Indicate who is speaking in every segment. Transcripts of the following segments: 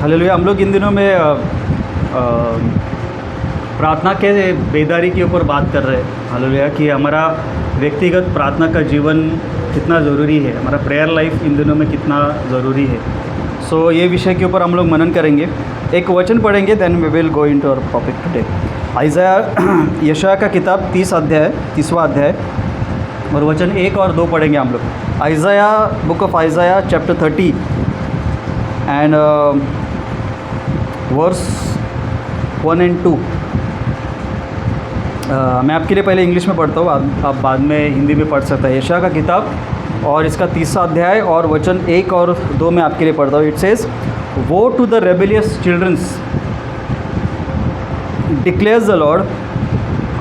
Speaker 1: Hallelujah. हम लोग इन दिनों में प्रार्थना के बेदारी के ऊपर बात कर रहे हैं। हालेलुया कि हमारा व्यक्तिगत प्रार्थना का जीवन कितना ज़रूरी है, हमारा प्रेयर लाइफ इन दिनों में कितना ज़रूरी है। ये विषय के ऊपर हम लोग मनन करेंगे। एक वचन पढ़ेंगे, then we will go into our topic today. यशाया का किताब 30वां अध्याय और वचन 1 और 2 पढ़ेंगे हम लोग। Book of Isaiah chapter 30 and verse 1 and 2। मैं आपके लिए पहले इंग्लिश में पढ़ता हूँ, आप बाद में हिंदी में पढ़ सकते हैं। यशाया का किताब और इसका 30वां अध्याय और वचन 1 और 2 मैं आपके लिए पढ़ता हूँ। It says, woe to the rebellious childrens declares the Lord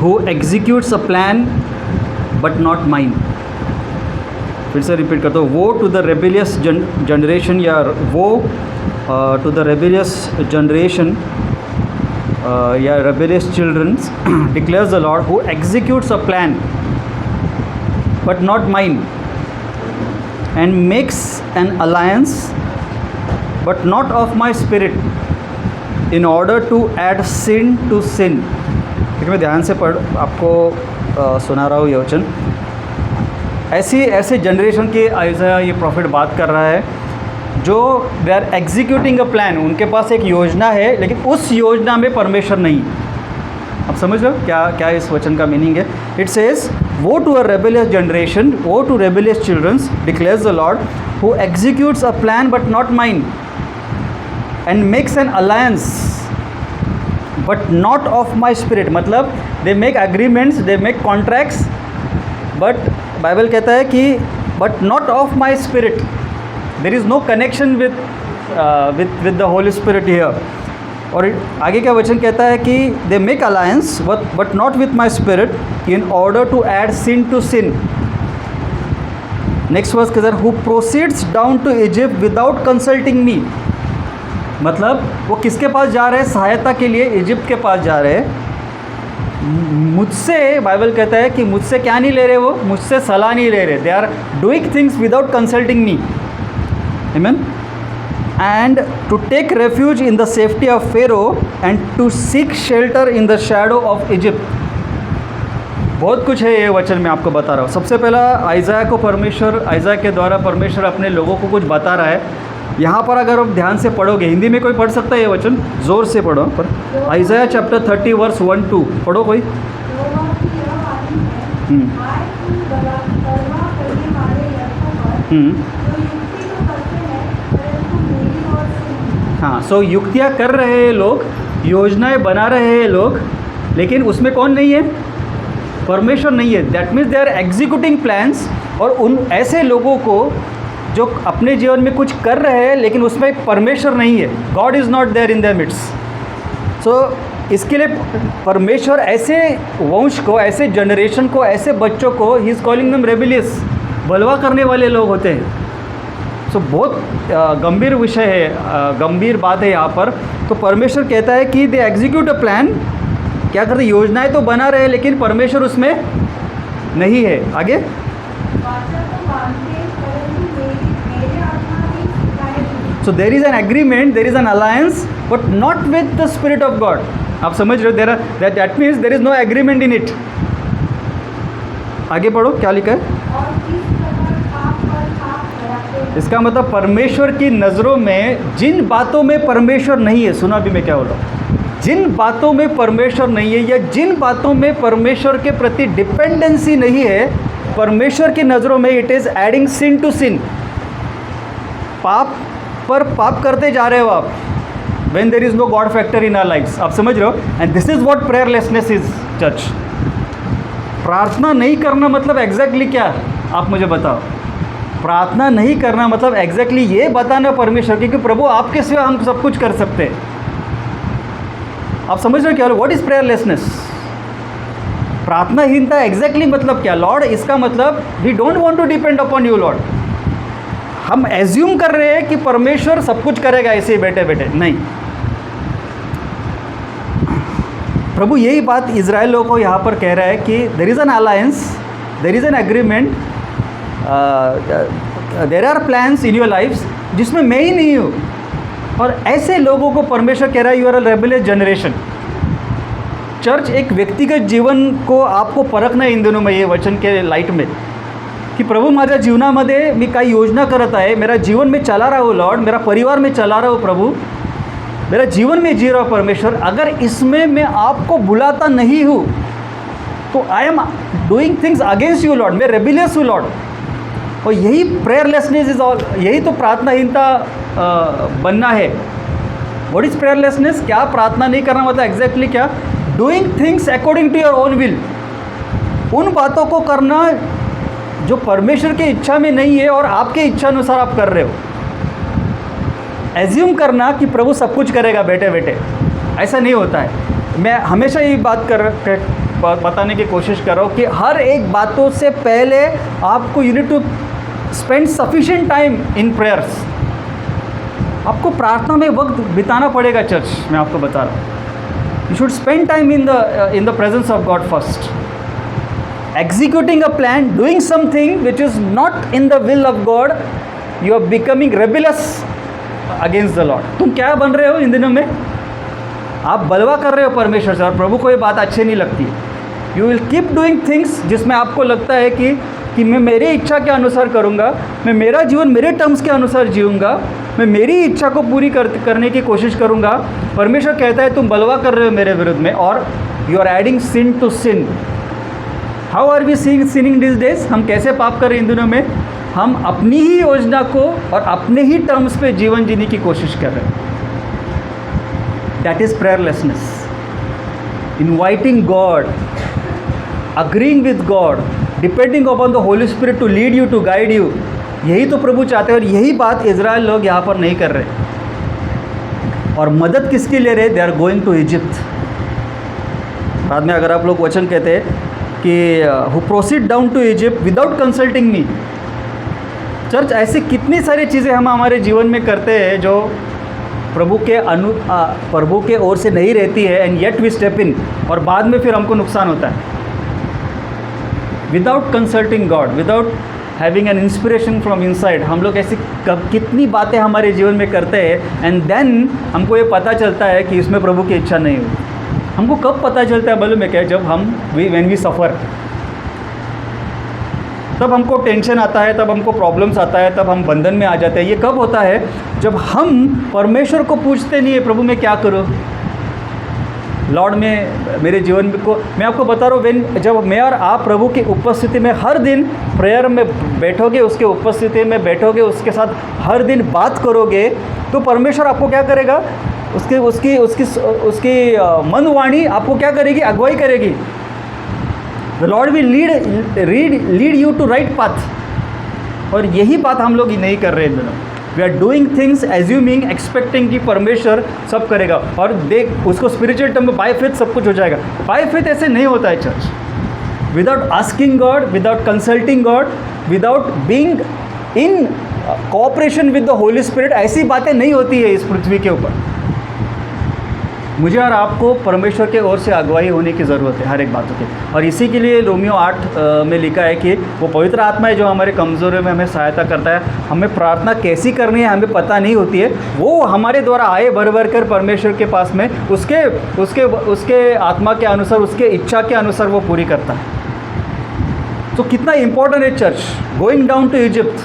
Speaker 1: who executes a plan but not mine. फिर से रिपीट करता हूँ, वो टू द रेबेलियस जनरेशन या वो टू द रेबेलियस जनरेशन या rebellious children declares the Lord who executes a plan but not mine and makes an alliance but not of my spirit in order to add sin to sin। ठीक है, मैं ध्यान से आपको सुना रहा हूँ ये वचन। ऐसे जनरेशन के आइज़ाया ये प्रॉफिट बात कर रहा है जो they are executing a plan, उनके पास एक योजना है लेकिन उस योजना में परमेश्वर नहीं। आप समझ लो क्या इस वचन का मीनिंग है। It says, woe to a rebellious generation, woe to rebellious childrens declares the Lord who executes a plan but not mine and makes an alliance but not of my spirit. मतलब they make agreements, they make contracts, but Bible कहता है कि but not of my spirit. There is no connection with the Holy Spirit here. और आगे का वचन कहता है कि they make alliance but not with my spirit in order to add sin to sin. Next verse कहता है, who proceeds down to Egypt without consulting me. मतलब वो किसके पास जा रहे हैं? सहायता के लिए इजिप्ट के पास जा रहे हैं। मुझसे, बाइबल कहता है कि मुझसे क्या नहीं ले रहे, वो मुझसे सलाह नहीं ले रहे। They are doing things without consulting me. Amen. And to take refuge in the safety of Pharaoh and to seek shelter in the shadow of Egypt। बहुत कुछ है ये वचन मैं आपको बता रहा हूँ। सबसे पहला आइज़ाया के द्वारा परमेश्वर अपने लोगों को कुछ बता रहा है। यहाँ पर अगर आप ध्यान से पढ़ोगे, हिंदी में कोई पढ़ सकता है ये वचन? ज़ोर से पढ़ो। पर आइज़ाया चैप्टर 30 वर्स 1-2 पढ़ो कोई। हाँ, युक्तियाँ कर रहे हैं लोग, योजनाएं बना रहे हैं लोग, लेकिन उसमें कौन नहीं है? परमेश्वर नहीं है। That means they are executing plans. और उन ऐसे लोगों को जो अपने जीवन में कुछ कर रहे हैं लेकिन उसमें परमेश्वर नहीं है, God is not there in their midst. इसके लिए परमेश्वर ऐसे वंश को, ऐसे जनरेशन को, ऐसे बच्चों को he is calling them rebellious, बलवा करने वाले लोग होते हैं। बहुत गंभीर विषय है, गंभीर बात है यहाँ पर। तो परमेश्वर कहता है कि दे एग्जीक्यूट अ प्लान, क्या करते? योजनाएं तो बना रहे हैं लेकिन परमेश्वर उसमें नहीं है। आगे, so there is an agreement, there is an alliance but not with the spirit of God. आप समझ रहे हो? That means there is no agreement in it. आगे पढ़ो क्या लिखा है। इसका मतलब परमेश्वर की नज़रों में जिन बातों में परमेश्वर नहीं है, सुना भी मैं क्या बोल रहा हूँ, जिन बातों में परमेश्वर नहीं है या जिन बातों में परमेश्वर के प्रति डिपेंडेंसी नहीं है, परमेश्वर की नज़रों में it is adding sin to sin. पाप पर पाप करते जा रहे हो आप, when there is no God factor in our lifes. आप समझ रहे हो? And this is what prayerlessness is church. प्रार्थना नहीं करना मतलब एग्जैक्टली क्या? आप मुझे बताओ। प्रार्थना नहीं करना मतलब एग्जैक्टली ये बताना परमेश्वर की कि प्रभु आपके सिवा हम सब कुछ कर सकते हैं। आप समझ रहे हो क्या? What is prayerlessness? प्रार्थनाहीनता एग्जैक्टली मतलब क्या? लॉर्ड, इसका मतलब we don't want to depend upon you Lord. हम एज्यूम कर रहे हैं कि परमेश्वर सब कुछ करेगा ऐसे ही बैठे बैठे। नहीं, प्रभु यही बात इजराइल लोगों को यहाँ पर कह रहा है कि there is an alliance, there is an agreement, there are plans in your lifes जिसमें मैं ही नहीं हूँ। और ऐसे लोगों को परमेश्वर कह रहा है you are a rebellious generation. Church, एक व्यक्तिगत जीवन को आपको परखना है इन दिनों में, ये वचन के लाइट में, की प्रभू माझ्या जीवनामध्ये मी काही योजना करत आहे, मेरा जीवन में चला रहा हूँ लॉर्ड, मेरा परिवार में चला रहा हूँ प्रभु, मेरा जीवन में जी रहा हूँ परमेश्वर, अगर इसमें मैं आपको बुलाता नहीं हूँ तो I am doing things against you Lord, मैं रेबिलियस हूँ लॉर्ड। और यही प्रेयरलेसनेस इज ऑल, यही तो प्रार्थनाहीनता बनना है। What is prayerlessness? क्या प्रार्थना नहीं करना मतलब एग्जैक्टली क्या? Doing things according to your own will, उन बातों को करना जो परमेश्वर की इच्छा में नहीं है और आपके इच्छा अनुसार आप कर रहे हो। एज्यूम करना कि प्रभु सब कुछ करेगा बैठे बैठे, ऐसा नहीं होता है। मैं हमेशा ये बताने की कोशिश कर रहा हूँ कि हर एक बातों से पहले आपको you need to spend sufficient time in prayers. आपको प्रार्थना में वक्त बिताना पड़ेगा चर्च, मैं आपको बता रहा हूँ। You should spend time in the presence of God first. Executing a plan, doing something which is not in the will of God, you are becoming rebellious against the Lord। तुम क्या बन रहे हो इन दिनों में? आप बलवा कर रहे हो परमेश्वर से, और प्रभु को ये बात अच्छी नहीं लगती है। You will keep doing things जिसमें आपको लगता है कि मैं मेरी इच्छा के अनुसार करूँगा, मैं मेरा जीवन मेरे टर्म्स के अनुसार जीऊँगा, मैं मेरी इच्छा को पूरी करने की कोशिश करूँगा। परमेश्वर कहता है तुम बलवा कर रहे हो मेरे विरुद्ध में, और you are adding sin to sin. How are we sinning this days? हम कैसे पाप कर रहे हैं इन दिनों में? हम अपनी ही योजना को और अपने ही टर्म्स पे जीवन जीने की कोशिश कर रहे हैं। That is prayerlessness. Inviting God, agreeing with God, depending upon the Holy Spirit to lead you, to guide you, यही तो प्रभु चाहते हैं। और यही बात इजराइल लोग यहाँ पर नहीं कर रहे। और मदद किसके ले रहे? They are going to Egypt. बाद में अगर आप लोग वचन कहते हैं कि who proceed down to Egypt without consulting me. Church, ऐसी कितनी सारी चीज़ें हम हमारे जीवन में करते हैं जो प्रभु के ओर से नहीं रहती है, and yet we step in, और बाद में फिर हमको नुकसान होता है। Without consulting God, without having an inspiration from inside, हम लोग ऐसी कितनी बातें हमारे जीवन में करते हैं, एंड देन हमको ये पता चलता है कि इसमें प्रभु की इच्छा नहीं हुई। हमको कब पता चलता है मालूम है क्या? जब व्हेन वी सफ़र, तब हमको टेंशन आता है, तब हमको प्रॉब्लम्स आता है, तब हम बंधन में आ जाते हैं। ये कब होता है? जब हम परमेश्वर को पूछते नहीं है प्रभु मैं क्या करूँ लॉर्ड, में मेरे जीवन में को। मैं आपको बता रहा हूँ, जब मैं और आप प्रभु की उपस्थिति में हर दिन प्रेयर में बैठोगे, उसके उपस्थिति में बैठोगे, उसके साथ हर दिन बात करोगे, तो परमेश्वर आपको क्या करेगा? उसकी मनवाणी आपको क्या करेगी? अगुवाई करेगी। The Lord will lead you to right path. और यही बात हम लोग नहीं कर रहे हैं दोनों। We are doing things assuming, expecting कि परमेश्वर सब करेगा, और देख उसको स्पिरिचुअल टर्म में बाय फेथ सब कुछ हो जाएगा। बाय फेथ ऐसे नहीं होता है church. Without asking God, without consulting God, without being in cooperation with the Holy spirit, ऐसी बातें नहीं होती है इस पृथ्वी के ऊपर। मुझे और आपको परमेश्वर के ओर से अगुवाई होने की ज़रूरत है हर एक बातों की। और इसी के लिए रोमियो 8 में लिखा है कि वो पवित्र आत्मा है जो हमारे कमज़ोरी में हमें सहायता करता है। हमें प्रार्थना कैसी करनी है हमें पता नहीं होती है, वो हमारे द्वारा आए भर भर कर परमेश्वर के पास में उसके आत्मा के अनुसार, उसके इच्छा के अनुसार वो पूरी करता है। तो कितना इम्पोर्टेंट है church, going down to Egypt,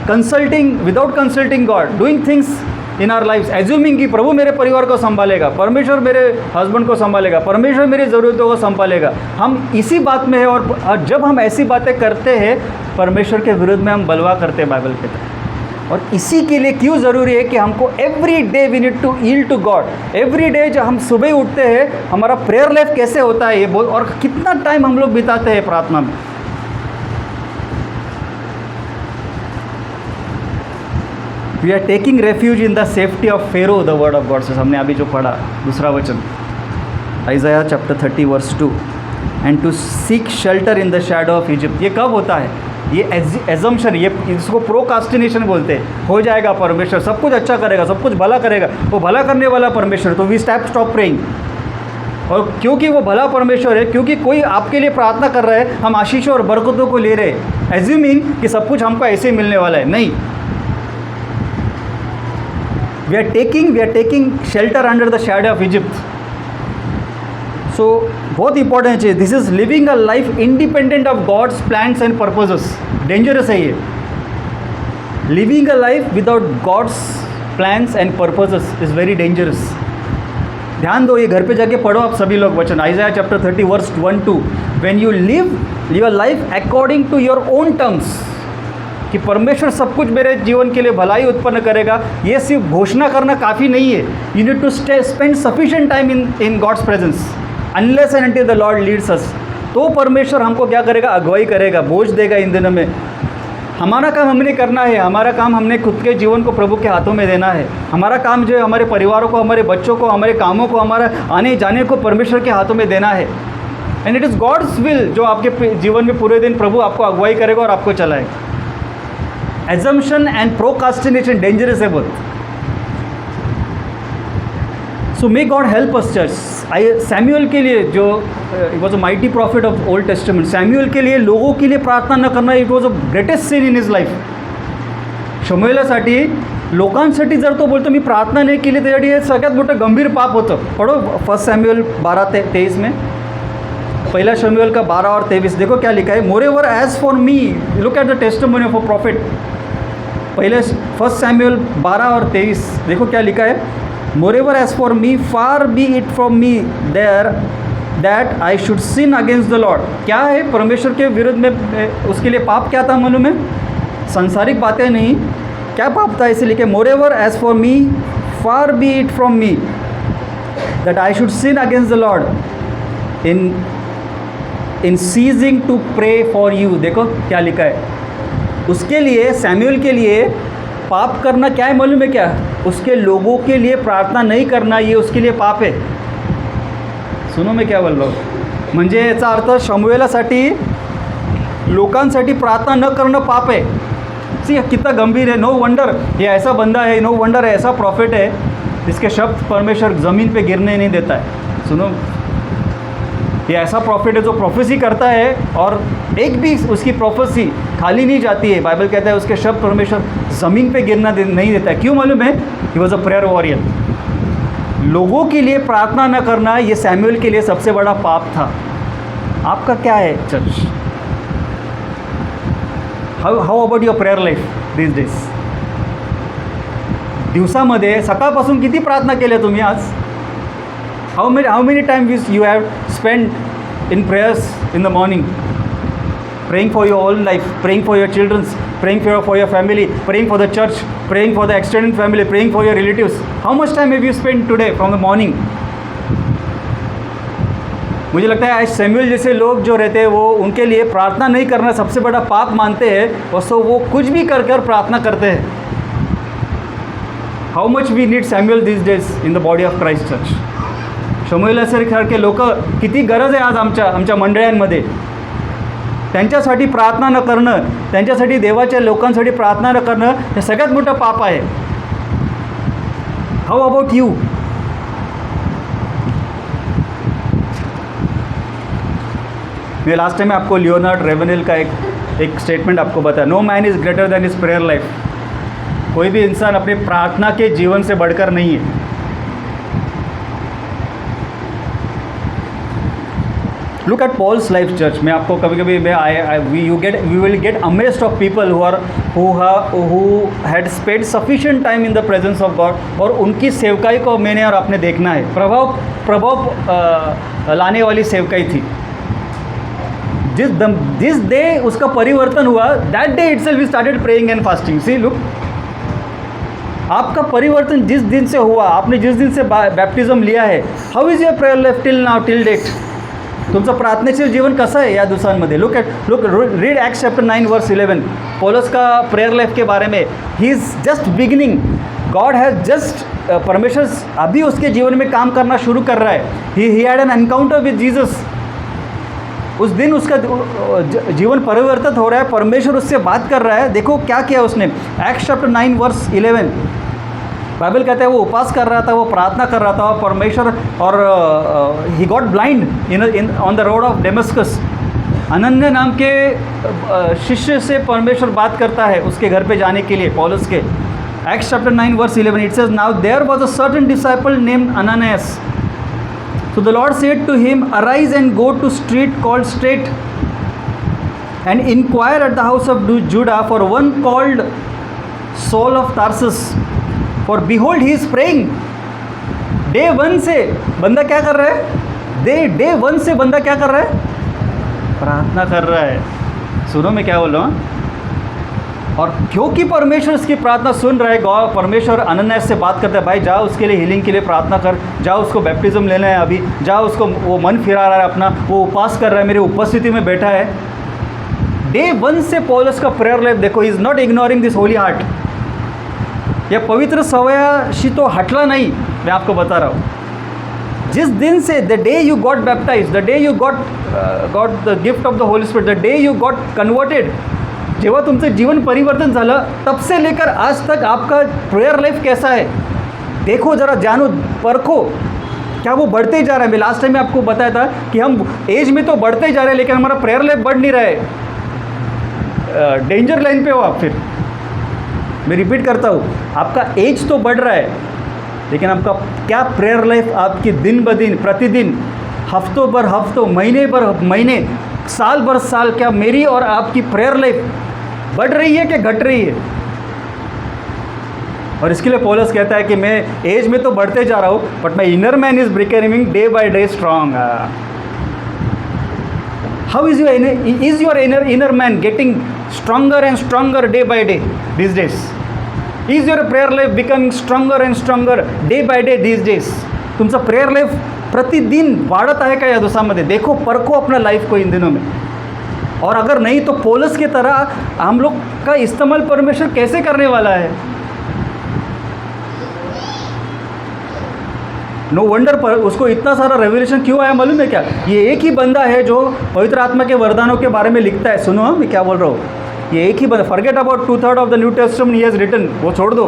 Speaker 1: consulting, without consulting God, doing things in our lifes, assuming कि प्रभु मेरे परिवार को संभालेगा, परमेश्वर मेरे हस्बैंड को संभालेगा, परमेश्वर मेरी ज़रूरतों को संभालेगा। हम इसी बात में है, और जब हम ऐसी बातें करते हैं परमेश्वर के विरुद्ध में हम बलवा करते हैं बाइबल के तरह। और इसी के लिए क्यों ज़रूरी है कि हमको every day we need to yield to God. Every day जब हम सुबह उठते हैं, हमारा प्रेयर लाइफ कैसे होता है ये बोल, और कितना टाइम हम लोग बिताते हैं प्रार्थना में। We are taking refuge in the safety of Pharaoh, the word of God से हमने अभी जो पढ़ा दूसरा वचन, Isaiah chapter 30 verse 2, and to seek shelter in the shadow of Egypt. ये कब होता है? ये एजम्पशन, ये इसको प्रोकास्टिनेशन बोलते हैं। हो जाएगा, परमेश्वर सब कुछ अच्छा करेगा, सब कुछ भला करेगा, वो भला करने वाला परमेश्वर, तो वी स्टॉप प्रेइंग। और क्योंकि वो भला परमेश्वर है, क्योंकि कोई आपके लिए प्रार्थना कर रहा है, हम आशीषों और बरकतों को ले रहे हैं, एज्यूमिंग कि सब कुछ हमको ऐसे ही मिलने वाला है। नहीं, we are taking shelter under the shadow of Egypt. So बहुत इंपॉर्टेंट चीज़, this is living a life independent of God's plans and purposes. Dangerous है ये. Living a life without God's plans and purposes is very dangerous. ध्यान दो, ये घर पे जाके पढ़ो आप सभी लोग वचन. Isaiah chapter 30 verse 1-2. When you live your life according to your own terms, कि परमेश्वर सब कुछ मेरे जीवन के लिए भलाई उत्पन्न करेगा, ये सिर्फ घोषणा करना काफ़ी नहीं है. You need to spend sufficient time in God's presence unless and until the Lord leads us. तो परमेश्वर हमको क्या करेगा? अगुवाई करेगा, बोझ देगा इन दिनों में. हमारा काम हमने करना है. हमारा काम हमने खुद के जीवन को प्रभु के हाथों में देना है. हमारा काम जो है हमारे परिवारों को, हमारे बच्चों को, हमारे कामों को, हमारा आने जाने को परमेश्वर के हाथों में देना है. And it is God's will जो आपके जीवन में पूरे दिन प्रभु आपको अगुवाई करेगा और आपको चलाएगा. एजम्पशन एंड प्रोकास्टिनेशन डेंजरस है बहुत. So may God help us church. Samuel के लिए जो it was a mighty prophet of Old Testament, Samuel के लिए लोगों के लिए प्रार्थना न करना it was a greatest sin in his life. शमूएलासाठी लोकांसाठी जर तो बोलतो मी प्रार्थना नाही केली त्यासाठी हे सगळ्यात मोठं गंभीर पाप होतं. पढ़ो 1 सैमुअल 12-23 में. पहला शमूएल का 12 और 23 देखो क्या लिखा है. Moreover as for me, look at the testimony of a prophet. पहले 1 सैमुअल 12 और 23 देखो क्या लिखा है. Moreover, as for me, far be it from me there that I should sin against the Lord. क्या है परमेश्वर के विरुद्ध में? उसके लिए पाप क्या था मालूम है? संसारिक बातें नहीं. क्या पाप था इसे लिखे? Moreover, as for me, far be it from me that I should sin against the Lord in ceasing to pray for you. देखो क्या लिखा है. उसके लिए, सैमुअल के लिए पाप करना क्या है मालूम है क्या? उसके लोगों के लिए प्रार्थना नहीं करना, ये उसके लिए पाप आहे. सुनो मैं क्या बोल रहा हूँ. म्हणजे याचा अर्थ शमूएलासाठी लोकांसाठी प्रार्थना न करणं पाप है. सी कितना गंभीर है. नो वंडर ये ऐसा बंदा है, नो वंडर ऐसा प्रॉफिट है जिसके शब्द परमेश्वर ज़मीन पे गिरने नहीं देता है. सुनो, ये ऐसा प्रॉफिट है जो प्रोफेसी करता है और एक भी उसकी प्रोफेसी खाली नहीं जाती है. बाइबल कहता है उसके शब्द परमेश्वर ज़मीन पे गिरना नहीं देता है. क्यों मालूम है? He was a prayer warrior. लोगों के लिए प्रार्थना न करना ये सैमुअल के लिए सबसे बड़ा पाप था. आपका क्या है church? How about your prayer life this days? दिवसामध्ये सकाळपासून किती प्रार्थना केल्या तुम्ही आज? How many times you have spent in prayers in the morning, praying for your own life, praying for your children, praying for your family, praying for the church, praying for the extended family, praying for your relatives? How much time have you spent today from the morning? मुझे लगता है आज Samuel जैसे लोग जो रहते हैं वो उनके लिए प्रार्थना नहीं करना सबसे बड़ा पाप मानते हैं और सो वो कुछ भी कर कर प्रार्थना करते हैं. How much we need Samuel these days in the body of Christ Church. शमूएलासारखे लोक किती गरज आहे आज आमच्या मंडळांमध्ये. त्यांच्यासाठी प्रार्थना न करणं, त्यांच्यासाठी देवाच्या लोकांसाठी प्रार्थना न करणं हे सगळ्यात मोठं पाप आहे. How about you? मैं लास्ट टाइम आपको लियोनार्ड रेवेनेल का एक स्टेटमेंट आपको बताया. No man is greater than his prayer life. कोई भी इंसान अपने प्रार्थना के जीवन से बढ़कर नहीं है. Look at Paul's life church. मैं आपको कभी कभी we will get amazed of people who had spend sufficient time in the presence of God. और उनकी सेवकाई को मैंने और आपने देखना है. प्रभाव लाने वाली सेवकाई थी. जिस डे उसका परिवर्तन हुआ, that day itself we started praying and fasting. See look, आपका परिवर्तन जिस दिन से हुआ, आपने जिस दिन से बैप्टिज्म लिया है, how is your prayer life till now, till date? तुमचं प्रार्थनेचं जीवन कसं आहे या दिवसांमध्ये? Look read Acts chapter 9 verse 11. पौलुस का प्रेयर लाइफ के बारे में. He is just beginning. God has just, परमेश्वर अभी उसके जीवन में काम करना शुरू कर रहा है. He had an encounter with Jesus. उस दिन उसका जीवन परिवर्तित हो रहा है. परमेश्वर उससे बात कर रहा है. देखो क्या किया उसने. Acts chapter 9 verse 11. बाइबल कहता है वो उपवास कर रहा था, वो प्रार्थना कर रहा था और परमेश्वर, और he got blind in on the road of Damascus. अनन्य नाम के शिष्य से परमेश्वर बात करता है उसके घर पे जाने के लिए, पौलुस के. Acts chapter 9 verse 11, it says, now there was a certain disciple named Ananias. So the Lord said to him, arise and go to street called Straight, and inquire at the house of Judah for one called Saul of Tarsus, for behold he is praying. Day 1 से बंदा क्या कर रहा है? Day 1 से बंदा क्या कर रहा है? प्रार्थना कर रहा है। सुनो मैं क्या बोल रहा हूँ। और क्योंकि परमेश्वर उसकी प्रार्थना सुन रहा है, गॉड परमेश्वर अनन्यास से बात करता है, भाई जाओ उसके लिए हीलिंग के लिए प्रार्थना कर, जाओ उसको बैप्टिज्म लेना है अभी, जाओ उसको, वो मन फिरा रहा है अपना, वो उपवास कर रहा है, मेरी उपस्थिति में बैठा है। डे 1 से पौलुस का प्रेयर लाइफ देखो, is not ignoring this Holi heart. यह पवित्र सवयाशी तो हटला नहीं, मैं आपको बता रहा हूँ। जिस दिन से the day you got baptise, the day you got the gift of the Holy spirit, the day you got converted, जेव्हा तुमचं जीवन परिवर्तन झालं तब से लेकर आज तक आपका प्रेयर लाइफ कैसा है देखो, ज़रा जानो, परखो, क्या वो बढ़ते ही जा रहा है। मैं लास्ट टाइम में आपको बताया था कि हम एज में तो बढ़ते ही जा रहे हैं, लेकिन हमारा प्रेयर लाइफ बढ़ नहीं रहा है। डेंजर लाइन पे हो आप। फिर मैं रिपीट करता हूँ, आपका एज तो बढ़ रहा है, लेकिन आपका क्या प्रेयर लाइफ आपकी दिन ब दिन, प्रतिदिन, हफ्तों पर हफ्तों, महीने पर महीने, साल भर साल, क्या मेरी और आपकी प्रेयर लाइफ बढ़ रही है कि घट रही है? और इसके लिए पौलुस कहता है कि मैं एज में तो बढ़ते जा रहा हूँ, but my inner man is becoming day by day strong. How is your inner man getting stronger and stronger day by day these days? Is your prayer life becoming stronger and stronger day by day these days? तुमचा prayer life प्रतिदिन वाढत आहे का या दिवसामध्ये? देखो, परखो अपना life को इन दिनों में। और अगर नहीं तो पौलुस की तरह हम लोग का इस्तेमाल परमेश्वर कैसे करने वाला है? नो वंडर पर उसको इतना सारा रेवलेशन क्यों आया मालूम है क्या? ये एक ही बंदा है जो पवित्र आत्मा के वरदानों के बारे में लिखता है। सुनो मैं क्या बोल रहा हूँ, ये एक ही बंदा, forget about 2/3 of the New Testament he has written, वो छोड़ दो।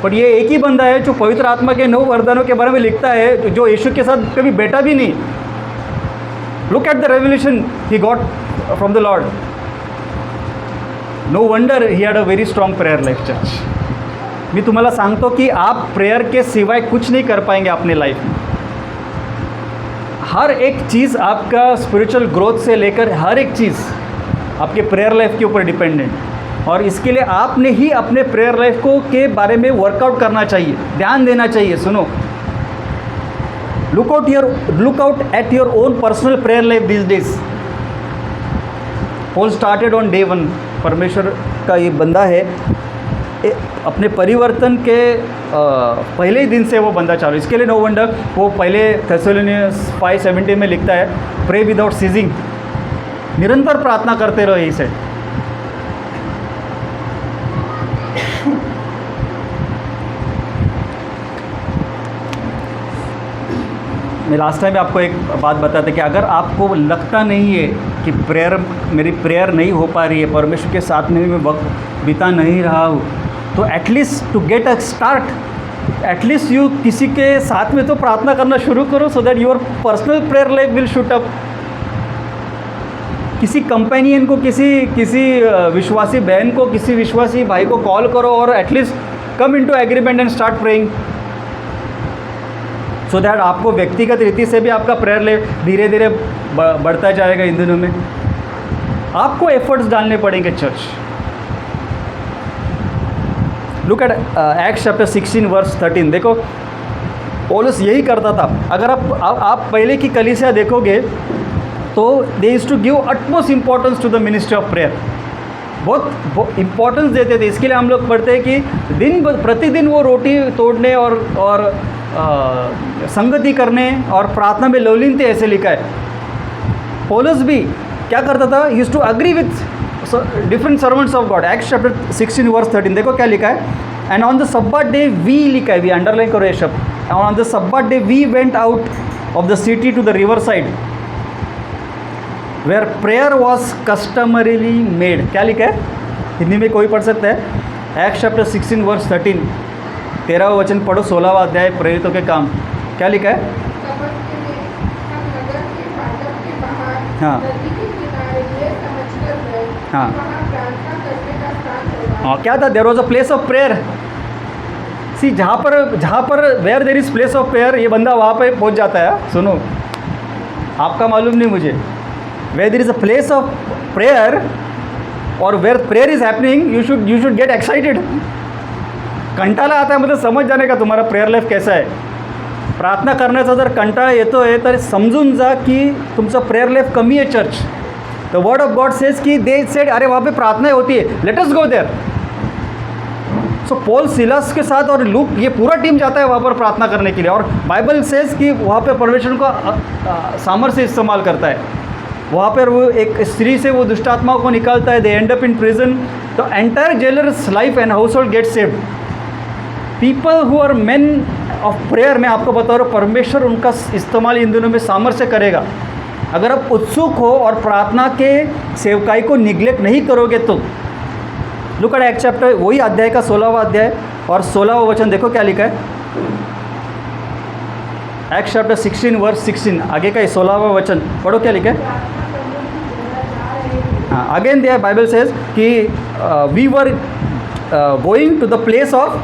Speaker 1: बट ये एक ही बंदा है जो पवित्र आत्मा के 9 वरदानों के बारे में लिखता है, जो यीशु के साथ कभी बैठा भी नहीं। Look at the revelation he got from the lord. No wonder he had a very strong prayer life church. मैं तुम्हाला सांगतो की आप प्रेयर के सिवाय कुछ नहीं कर पाएंगे अपने लाइफ में। हर एक चीज़ आपका स्पिरिचुअल ग्रोथ से लेकर हर एक चीज़ आपके प्रेयर लाइफ के ऊपर डिपेंडेंट। और इसके लिए आपने ही अपने प्रेयर लाइफ को के बारे में वर्कआउट करना चाहिए, ध्यान देना चाहिए। सुनो, look out at your own personal prayer life this days. Paul started on day 1। परमेश्वर का ये बंदा है, अपने परिवर्तन के पहले ही दिन से वो बंदा चालू। इसके लिए नो वंडर वो पहले थेसलोनियंस 5:17 में लिखता है, प्रे विदाउट सीजिंग, निरंतर प्रार्थना करते रहो। इसे मैं लास्ट टाइम आपको एक बात बताते कि अगर आपको लगता नहीं है कि मेरी प्रेयर नहीं हो पा रही है, परमेश्वर के साथ में मैं वक्त बिता नहीं रहा हूँ, तो at least to get a start, at least you किसी के साथ में तो प्रार्थना करना शुरू करो, so that your personal prayer life will shoot up. किसी कंपेनियन को, किसी विश्वासी बहन को, किसी विश्वासी भाई को कॉल करो और at least come into agreement and start praying, so that आपको व्यक्तिगत रीति से भी आपका प्रेयर लाइफ धीरे धीरे बढ़ता जाएगा। इन दिनों में आपको एफर्ट्स डालने पड़ेंगे church. Look at acts chapter 16 verse 13। देखो पौलुस यही करता था। अगर आप पहले की कलीसिया देखोगे तो they used to give utmost importance to the ministry of prayer. बहुत इंपॉर्टेंस देते थे। इसके लिए हम लोग पढ़ते हैं कि प्रतिदिन वो रोटी तोड़ने और संगति करने और प्रार्थना में लवलीन थे, ऐसे लिखा है। पौलुस भी क्या करता था, he used to agree with different servants of God. Acts chapter 16 verse 13 देखो क्या लिखा है। And on the Sabbath day we, लिखा है, वी अंडरलाइन करो ये शब्द, on the Sabbath day we went out of the city to the river side where prayer was customarily made. क्या लिखा है, हिंदी में कोई पढ़ सकता है। एक्ट्स चैप्टर 16 वर्स 13, 13वां वचन पढ़ो, 16वां अध्याय प्रेरितों के काम। क्या लिखा है? हाँ हाँ हाँ, क्या था? There was a place of prayer. See जहाँ पर where there is place of prayer, ये बंदा वहाँ पे पहुँच जाता है। सुनो, आपका मालूम नहीं मुझे, where there is a place of prayer और where prayer is happening, you should get excited. कंटाळा आता है मतलब समझ जाने का तुम्हारा प्रेयर लाईफ कैसा आहे। प्रार्थना करण्याचा जर कंटाळा येतो आहे तर समजून जा की तुमचं प्रेयर लाईफ कमी आहे। Church, the word of God says कि दे सेड अरे वहाँ पे प्रार्थना होती है, let us go there. So Paul Silas के साथ और लूक, ये पूरा टीम जाता है वहाँ पर प्रार्थना करने के लिए, और बाइबल सेज कि वहाँ पे परमेश्वर का सामर्थ्य इस्तेमाल करता है। वहाँ पर वो एक स्त्री से वो दुष्ट आत्माओं को निकालता है, they end up in prison, the entire jailer's life and household get saved. People who are men of prayer, मैं आपको बता रहा हूँ परमेश्वर उनका इस्तेमाल इन दिनों में सामर्थ्य करेगा। अगर आप उत्सुक हो और प्रार्थना के सेवकाई को निग्लेक्ट नहीं करोगे तो। लुक एट एक्ट चैप्टर, वही अध्याय का 16वां अध्याय और 16वां वचन देखो क्या लिखा है। एक्ट चैप्टर 16 वर्स 16, आगे का 16वां वचन पढ़ो क्या लिखा है। हाँ, अगेन दिया बाइबल सेज कि we were going to the place of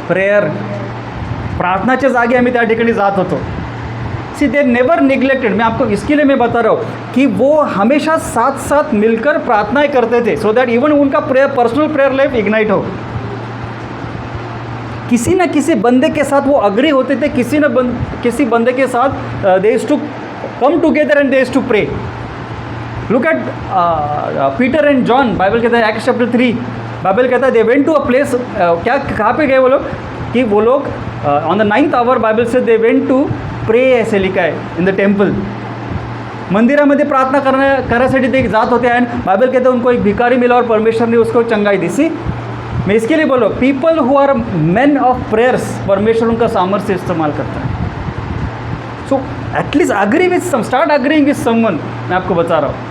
Speaker 1: prayer, प्रार्थनाच्या जागी आम्ही त्या ठिकाणी जात होतो। सी दे नेवर निग्लेक्टेड, मैं आपको इसके लिए मैं बता रहा हूँ कि वो हमेशा साथ साथ मिलकर प्रार्थनाएं करते थे, सो दैट इवन उनका prayer, personal prayer life ignite हो। किसी न किसी बंदे के साथ वो अग्री होते थे, किसी बंदे के साथ they used to come together and they used to pray. Look at Peter and John, Bible कहता है एक्ट चैप्टर 3, बाइबल कहता है they went to a place, क्या कहाँ पे गए वो लोग, कि वो लोग on the 9th our Bible से दे वेंट टू प्रे, ऐसे लिखा है इन द टेम्पल। मंदिरामध्ये प्रार्थना करण्यासाठी ते जात होते आणि बाइबल कहते हैं उनको एक भिकारी मिला और परमेश्वर ने उसको चंगाई दी। सी मैं इसके लिए बोलो, people who are men of prayers, परमेश्वर उनका सामर्थ्य इस्तेमाल करता है। So at least agree with some, start agreeing with someone, मैं आपको बता रहा हूँ।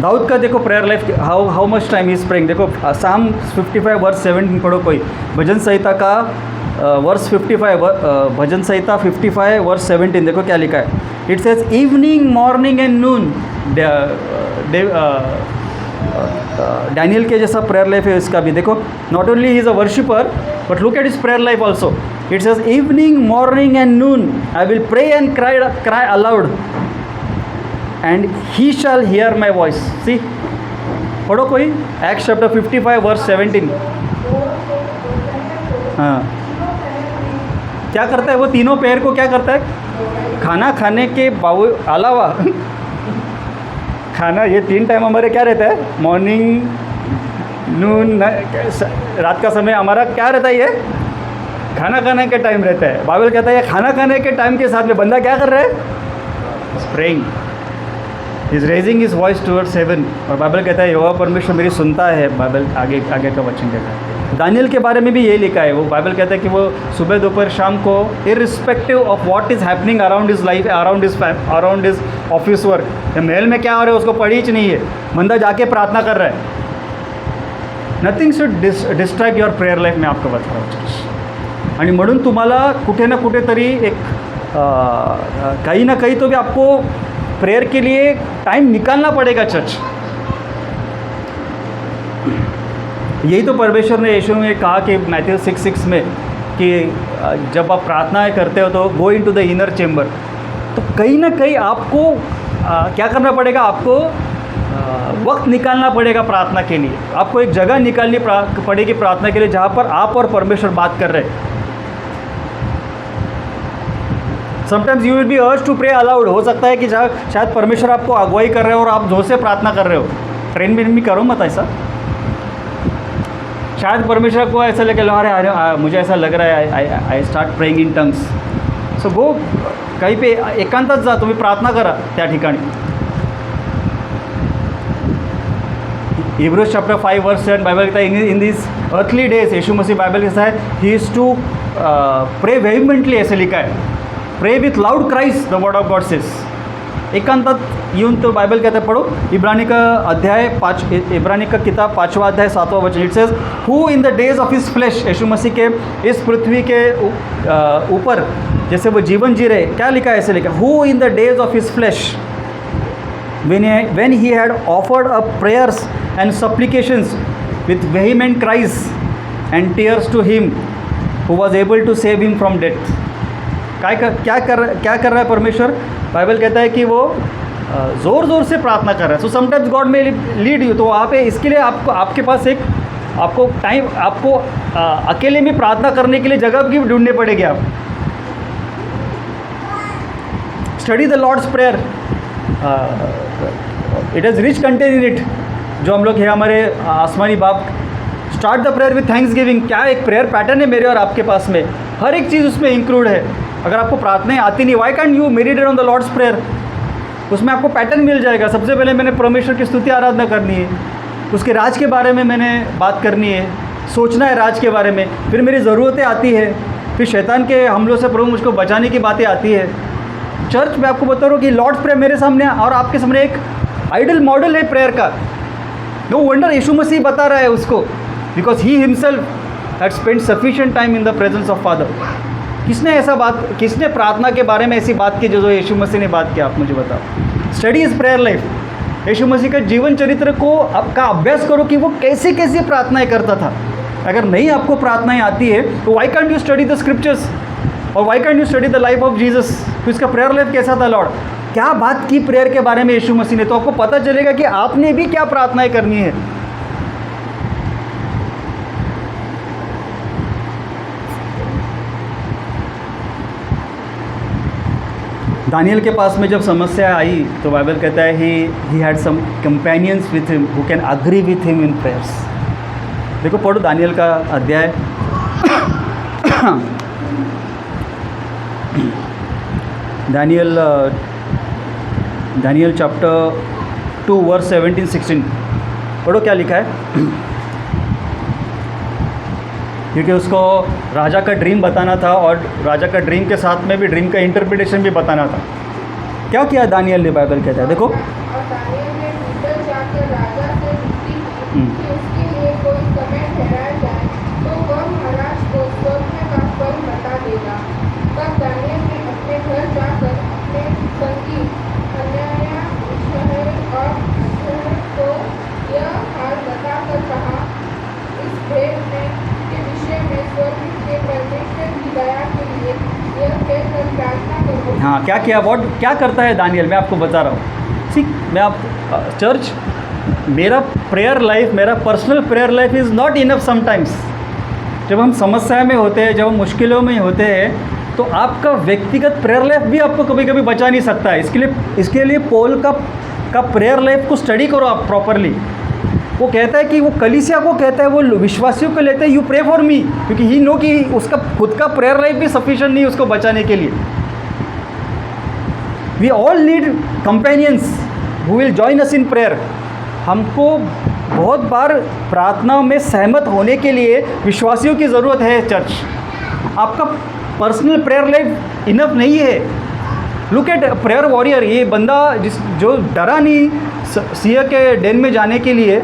Speaker 1: दाऊद का देखो prayer life, how much time is praying. देखो साम 55 वर्स 17 पढ़ो कोई, भजन संहिता का वर्स 55, भजन संहिता 55 वर्स 17 देखो क्या लिखा है। It says evening morning and noon, Daniel के जैसा प्रेयर लाइफ है इसका भी। देखो not only he is a worshipper but look at his prayer life also. It says evening morning and noon I will pray and cry aloud and he shall hear my voice। see, पढ़ो कोई act chapter 55 verse 17। हाँ, क्या करता है वो तीनों पैर को, क्या करता है, खाना खाने के अलावा खाना, ये 3 टाइम हमारे क्या रहता है, मॉर्निंग, नून, रात का समय हमारा क्या रहता है, ये खाना खाने के टाइम रहता है। बाइबल कहता है खाना खाने के टाइम के साथ में बंदा क्या कर रहा है, praying, is raising his voice towards heaven. और बाइबल कहता है यहोवा परमेश्वर मेरी सुनता है। बाइबल आगे का वचन कहता है। दानियल के बारे में भी यही लिखा है, वो बाइबल कहता है कि वो सुबह दोपहर शाम को irrespective of what is happening around his life, around his office work, महल में क्या हो रहा है उसको पड़ी ही नहीं है, बंदा जाके प्रार्थना कर रहा है। Nothing should distract your prayer life, मैं आपको बता रहा हूँ। आणि म्हणून तुम्हाला कुठे ना कुठेतरी एक कहीं ना कहीं तो भी आपको प्रेयर के लिए टाइम निकालना पड़ेगा चर्च। यही तो परमेश्वर ने यीशु में कहा कि मैथ्यू 6:6 में कि जब आप प्रार्थनाएं करते हो तो go into the inner chamber. तो कहीं ना कहीं आपको क्या करना पड़ेगा, आपको वक्त निकालना पड़ेगा प्रार्थना के लिए। आपको एक जगह निकालनी पड़ेगी प्रार्थना के लिए जहाँ पर आप और परमेश्वर बात कर रहे हैं। Sometimes you will be urge to pray aloud. हो सकता है कि शायद परमेश्वर आपको अगुवाई कर रहे हो और आप जोर से प्रार्थना कर रहे हो। ट्रेन में भी करो मत ऐसा। शायद परमेश्वर को ऐसा लगे अरे मुझे ऐसा लग रहा है I start praying in tongues. So go कहीं पे एकांतात जा, तुम्ही प्रार्थना करा त्या ठिकाणी। हिब्रूज चैप्टर 5 वर्स 7 बाइबल कहता है इन दिस अर्थली डेज, यीशु मसीह बाइबल कहता है he is to pray vehemently, ऐसे लिखा है। Pray with loud cries the word of God says. एकांतात येऊन तो बाइबल कहता है, पढ़ो इब्रानी का किताब 5वां अध्याय 7वां वचन। It says who in the days of his flesh, Yeshu Masih के इस पृथ्वी के ऊपर जैसे वो जीवन जी रहे, क्या लिखा है, ऐसे लिखा who in the days of his flash when he had offered up prayers and supplications with vehement cries and tears to him who was able to save him from death. क्या कर रहा है परमेश्वर? बाइबल कहता है कि वो ज़ोर ज़ोर से प्रार्थना कर रहा है. सो समटाइम्स गॉड में लीड यू. तो वहाँ पे इसके लिए आपके पास आपको टाइम, आपको अकेले में प्रार्थना करने के लिए जगह भी ढूंढने पड़ेगी. आप study the lord's prayer, it has rich content in it. जो हम लोग है हमारे आसमानी बाप, start the prayer with thanksgiving. क्या एक प्रेयर पैटर्न है मेरे और आपके पास में, हर एक चीज़ उसमें इंक्लूड है. अगर आपको प्रार्थनाएं आती नहीं, why can't you meditate on the lord's prayer? उसमें आपको पैटर्न मिल जाएगा. सबसे पहले मैंने परमेश्वर की स्तुति आराधना करनी है, उसके राज के बारे में मैंने बात करनी है, सोचना है राज के बारे में. फिर मेरी ज़रूरतें आती है, फिर शैतान के हमलों से प्रभु मुझको बचाने की बातें आती है. चर्च में आपको बता रहा हूँ कि लॉर्ड्स प्रेयर मेरे सामने और आपके सामने एक आइडल मॉडल है प्रेयर का. नो वंडर यीशु मसीह बता रहा है उसको, because he himself had spend sufficient time in the presence of father. किसने प्रार्थना के बारे में ऐसी बात की जो यीशु मसीह ने बात की? आप मुझे बताओ. Study is prayer life. Yeshu Masih का जीवन चरित्र को आपका अभ्यास करो कि वो कैसे कैसे प्रार्थनाएं करता था. अगर नहीं आपको प्रार्थनाएं आती है तो why can't you study the scriptures, और why can't you study the life of Jesus? तो इसका प्रेयर लाइफ कैसा था? लॉर्ड क्या बात की प्रेयर के बारे में यीशु मसीह ने, तो आपको पता चलेगा कि आपने भी क्या प्रार्थनाएं करनी है. दानियल के पास में जब समस्या आई तो बाइबल कहता है he had some companions with him who can agree with him in prayers. देखो पढ़ो दानियल का अध्याय दानियल चैप्टर 2 वर्स 17-16 पढ़ो क्या लिखा है. क्योंकि उसको राजा का ड्रीम बताना था और राजा का ड्रीम के साथ में भी ड्रीम का इंटरप्रिटेशन भी बताना था. क्या किया दानियल ने? बाइबल कहता है देखो,
Speaker 2: और दानियल ने भीतर जाकर राजा से विनती की कि उसके लिए कोई समय ठहराया जाए तो वह महाराज को स्वप्न का फल बता देगा. तब दानियल ने अपने घर जाकर अपने संगी हनन्याह, मिशाएल और अज़रिय्याह को यह हाल बताकर कहा, इस भेद में के विषय में स्वर्ग के परमेश्वर की दया के लिए यह कहकर प्रार्थना करो.
Speaker 1: हाँ क्या किया? क्या करता है दानियल? मैं आपको बता रहा हूँ. ठीक, मैं आप चर्च, मेरा प्रेयर लाइफ, मेरा personal prayer life is not enough sometimes. जब हम समस्या में होते हैं, जब हम मुश्किलों में होते हैं, तो आपका व्यक्तिगत प्रेयर लाइफ भी आपको कभी कभी बचा नहीं सकता है. इसके लिए पॉल का प्रेयर लाइफ को स्टडी करो आप प्रॉपरली. वो कहता है कि वो कलीसिया को कहता है, वो विश्वासियों को लेते हैं, यू प्रे फॉर मी, क्योंकि ही नो कि उसका खुद का प्रेयर लाइफ भी सफिशिएंट नहीं उसको बचाने के लिए. We all need companions who will join us in prayer. हमको बहुत बार प्रार्थना में सहमत होने के लिए विश्वासियों की ज़रूरत है. चर्च, आपका पर्सनल प्रेयर लाइफ इनफ नहीं है. Look eight prayer warrior. ये बंदा जो डरा नहीं सिंह के डेन में जाने के लिए,